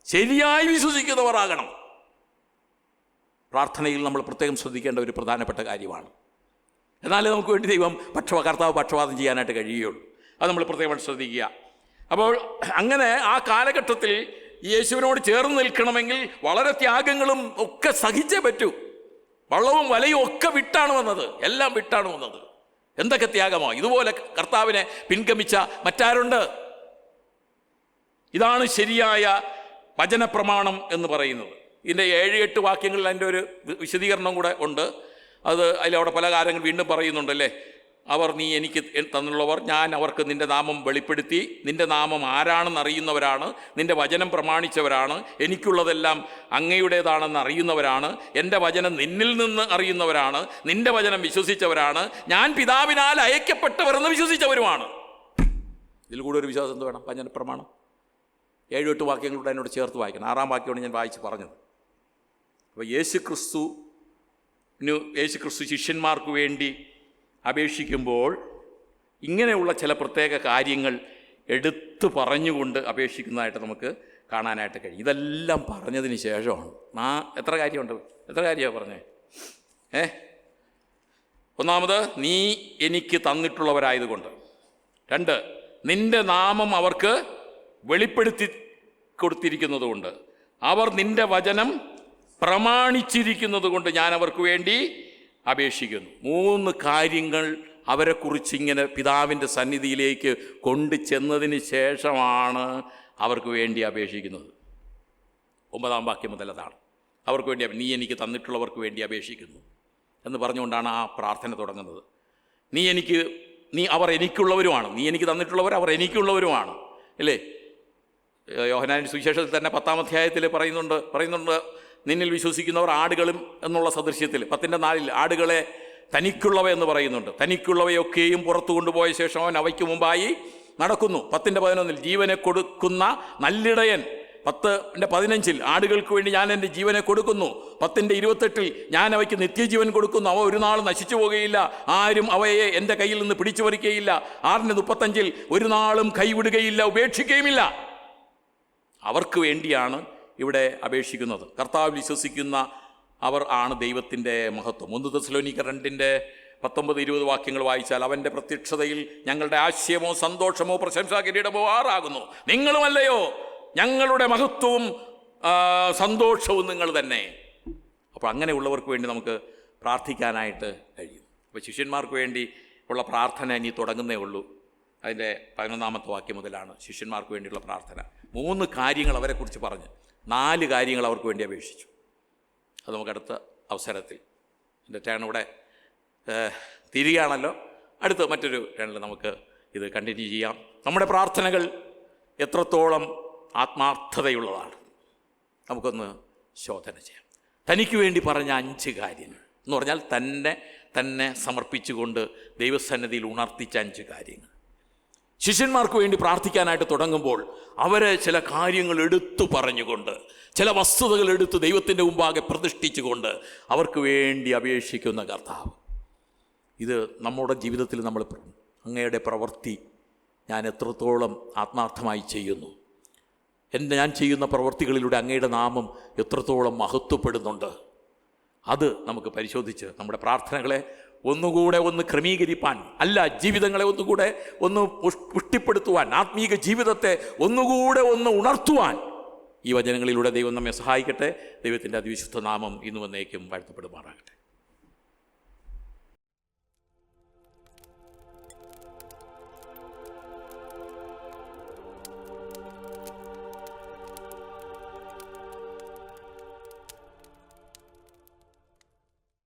ശരിയായി വിശ്വസിക്കുന്നവർ ആകണം. പ്രാർത്ഥനയിൽ നമ്മൾ പ്രത്യേകം ശ്രദ്ധിക്കേണ്ട ഒരു പ്രധാനപ്പെട്ട കാര്യമാണ്. എന്നാലേ നമുക്ക് വേണ്ടി ദൈവം കർത്താവ് പക്ഷപാതം ചെയ്യാനായിട്ട് കഴിയുകയുള്ളൂ. അത് നമ്മൾ പ്രത്യേകം ശ്രദ്ധിക്കുക. അപ്പോൾ അങ്ങനെ ആ കാലഘട്ടത്തിൽ യേശുവിനോട് ചേർന്ന് നിൽക്കണമെങ്കിൽ വളരെ ത്യാഗങ്ങളും ഒക്കെ സഹിച്ചേ പറ്റൂ. വള്ളവും വലയും ഒക്കെ വിട്ടാണ് വന്നത്, എല്ലാം വിട്ടാണ് വന്നത്. എന്തൊക്കെ ത്യാഗമോ! ഇതുപോലെ കർത്താവിനെ പിൻഗമിച്ച മറ്റാരുണ്ട്? ഇതാണ് ശരിയായ വചനപ്രമാണം എന്ന് പറയുന്നത്. ഇതിൻ്റെ 7-8 വാക്യങ്ങളിൽ അതിൻ്റെ ഒരു വിശദീകരണം കൂടെ ഉണ്ട്. അതിലവിടെ പല കാര്യങ്ങൾ വീണ്ടും പറയുന്നുണ്ടല്ലേ. അവർ നീ എനിക്ക് തന്നുള്ളവർ, ഞാൻ അവർക്ക് നിൻ്റെ നാമം വെളിപ്പെടുത്തി. നിൻ്റെ നാമം ആരാണെന്ന് അറിയുന്നവരാണ്, നിൻ്റെ വചനം പ്രമാണിച്ചവരാണ്, എനിക്കുള്ളതെല്ലാം അങ്ങയുടേതാണെന്ന് അറിയുന്നവരാണ്, എൻ്റെ വചനം നിന്നിൽ നിന്ന് അറിയുന്നവരാണ്, നിൻ്റെ വചനം വിശ്വസിച്ചവരാണ്, ഞാൻ പിതാവിനാൽ അയക്കപ്പെട്ടവരെന്ന് വിശ്വസിച്ചവരുമാണ്. ഇതിൽ കൂടെ ഒരു വിശ്വാസം എന്ത് വേണം? വചനപ്രമാണം. 7-8 വാക്യങ്ങളുടെ എന്നോട് ചേർത്ത് വായിക്കണം. 6-ാം വാക്യമാണ് ഞാൻ വായിച്ച് പറഞ്ഞത്. അപ്പോൾ യേശുക്രിസ്തു ശിഷ്യന്മാർക്ക് വേണ്ടി അപേക്ഷിക്കുമ്പോൾ ഇങ്ങനെയുള്ള ചില പ്രത്യേക കാര്യങ്ങൾ എടുത്തു പറഞ്ഞുകൊണ്ട് അപേക്ഷിക്കുന്നതായിട്ട് നമുക്ക് കാണാനായിട്ട് കഴിയും. ഇതെല്ലാം പറഞ്ഞതിന് ശേഷമാണ് എത്ര കാര്യമാണ് പറഞ്ഞത്? ഒന്നാമത്, നീ എനിക്ക് തന്നിട്ടുള്ളവരായതുകൊണ്ട്. 2, നിൻ്റെ നാമം അവർക്ക് വെളിപ്പെടുത്തി കൊടുത്തിരിക്കുന്നതുകൊണ്ട്. അവർ നിൻ്റെ വചനം പ്രമാണിച്ചിരിക്കുന്നത് കൊണ്ട് ഞാൻ അവർക്ക് വേണ്ടി അപേക്ഷിക്കുന്നു. 3 കാര്യങ്ങൾ അവരെക്കുറിച്ച് ഇങ്ങനെ പിതാവിൻ്റെ സന്നിധിയിലേക്ക് കൊണ്ടു ചെന്നതിന് ശേഷമാണ് അവർക്ക് വേണ്ടി അപേക്ഷിക്കുന്നത്. 9-ാം വാക്യം മുതൽ അതാണ്. അവർക്ക് വേണ്ടി, നീ എനിക്ക് തന്നിട്ടുള്ളവർക്ക് വേണ്ടി അപേക്ഷിക്കുന്നു എന്ന് പറഞ്ഞുകൊണ്ടാണ് ആ പ്രാർത്ഥന തുടങ്ങുന്നത്. അവർ എനിക്കുള്ളവരുമാണ്. നീ എനിക്ക് തന്നിട്ടുള്ളവർ അവർ എനിക്കുള്ളവരുമാണ്, അല്ലേ? യോഹന്നാന്റെ സുവിശേഷത്തിൽ തന്നെ 10-ാം അധ്യായത്തിൽ പറയുന്നുണ്ട് നിന്നിൽ വിശ്വസിക്കുന്നവർ ആടുകളും എന്നുള്ള സദൃശ്യത്തിൽ 10-4 ആടുകളെ തനിക്കുള്ളവ എന്ന് പറയുന്നുണ്ട്. തനിക്കുള്ളവയൊക്കെയും പുറത്തു കൊണ്ടുപോയ ശേഷം അവൻ അവയ്ക്ക് മുമ്പായി നടക്കുന്നു. 10-11 ജീവനെ കൊടുക്കുന്ന നല്ലിടയൻ. 10-15 ആടുകൾക്ക് വേണ്ടി ഞാൻ എൻ്റെ ജീവനെ കൊടുക്കുന്നു. 10-28 ഞാൻ അവയ്ക്ക് നിത്യജീവൻ കൊടുക്കുന്നു. അവ ഒരു നാൾ നശിച്ചു പോകുകയില്ല, ആരും അവയെ എൻ്റെ കയ്യിൽ നിന്ന് പിടിച്ചു പറിക്കുകയില്ല. 6-35 ഒരു നാളും കൈവിടുകയില്ല, ഉപേക്ഷിക്കുകയുമില്ല. അവർക്ക് വേണ്ടിയാണ് ഇവിടെ അപേക്ഷിക്കുന്നത്. കർത്താവ് വിശ്വസിക്കുന്ന അവർ ആണ് ദൈവത്തിൻ്റെ മഹത്വം. 1 തെസ്സലോനിക്കർ 2:19-20 വാക്യങ്ങൾ വായിച്ചാൽ, അവൻ്റെ പ്രത്യക്ഷതയിൽ ഞങ്ങളുടെ ആശയമോ സന്തോഷമോ പ്രശംസാ കിരീടമോ ആറാകുന്നു. നിങ്ങളുമല്ലയോ, ഞങ്ങളുടെ മഹത്വവും സന്തോഷവും നിങ്ങൾ തന്നെ. അപ്പോൾ അങ്ങനെയുള്ളവർക്ക് വേണ്ടി നമുക്ക് പ്രാർത്ഥിക്കാനായിട്ട് കഴിയും. അപ്പോൾ ശിഷ്യന്മാർക്ക് വേണ്ടി ഉള്ള പ്രാർത്ഥന ഇനി തുടങ്ങുന്നേ ഉള്ളൂ. അതിൻ്റെ 11-ാമത്തെ വാക്യം മുതലാണ് ശിഷ്യന്മാർക്ക് വേണ്ടിയുള്ള പ്രാർത്ഥന. 3 കാര്യങ്ങൾ അവരെക്കുറിച്ച് പറഞ്ഞ് 4 കാര്യങ്ങൾ അവർക്ക് വേണ്ടി അപേക്ഷിച്ചു. അത് നമുക്ക് അടുത്ത അവസരത്തിൽ, എൻ്റെ ടേൺ ഇവിടെ തിരികെയാണല്ലോ, അടുത്ത മറ്റൊരു ടേണിൽ നമുക്ക് ഇത് കണ്ടിന്യൂ ചെയ്യാം. നമ്മുടെ പ്രാർത്ഥനകൾ എത്രത്തോളം ആത്മാർത്ഥതയുള്ളതാണ് നമുക്കൊന്ന് ശോധന ചെയ്യാം. തനിക്ക് വേണ്ടി പറഞ്ഞ 5 കാര്യങ്ങൾ എന്ന് പറഞ്ഞാൽ തന്നെ സമർപ്പിച്ചുകൊണ്ട് ദൈവസന്നിധിയിൽ ഉണർത്തിച്ച 5 കാര്യങ്ങൾ. ശിഷ്യന്മാർക്ക് വേണ്ടി പ്രാർത്ഥിക്കാനായിട്ട് തുടങ്ങുമ്പോൾ അവരെ ചില കാര്യങ്ങൾ എടുത്തു പറഞ്ഞുകൊണ്ട്, ചില വസ്തുതകൾ എടുത്ത് ദൈവത്തിൻ്റെ മുമ്പാകെ പ്രതിഷ്ഠിച്ചുകൊണ്ട് അവർക്ക് വേണ്ടി അപേക്ഷിക്കുന്ന കർത്താവ്. ഇത് നമ്മുടെ ജീവിതത്തിൽ നമ്മൾ അങ്ങയുടെ പ്രവൃത്തി ഞാൻ എത്രത്തോളം ആത്മാർത്ഥമായി ചെയ്യുന്നു, ഞാൻ ചെയ്യുന്ന പ്രവൃത്തികളിലൂടെ അങ്ങയുടെ നാമം എത്രത്തോളം മഹത്വപ്പെടുന്നുണ്ട്? അത് നമുക്ക് പരിശോധിച്ച് നമ്മുടെ പ്രാർത്ഥനകളെ ഒന്നുകൂടെ ഒന്ന് ക്രമീകരിപ്പാൻ, അല്ല ജീവിതങ്ങളെ ഒന്നുകൂടെ ഒന്ന് പുഷ്ടിപ്പെടുത്തുവാൻ, ആത്മീക ജീവിതത്തെ ഒന്നുകൂടെ ഒന്ന് ഉണർത്തുവാൻ ഈ വചനങ്ങളിലൂടെ ദൈവം നമ്മെ സഹായിക്കട്ടെ. ദൈവത്തിൻ്റെ അതിവിശുദ്ധ നാമം ഇന്നും എന്നേക്കും വാഴ്ത്തപ്പെടുമാറാകട്ടെ.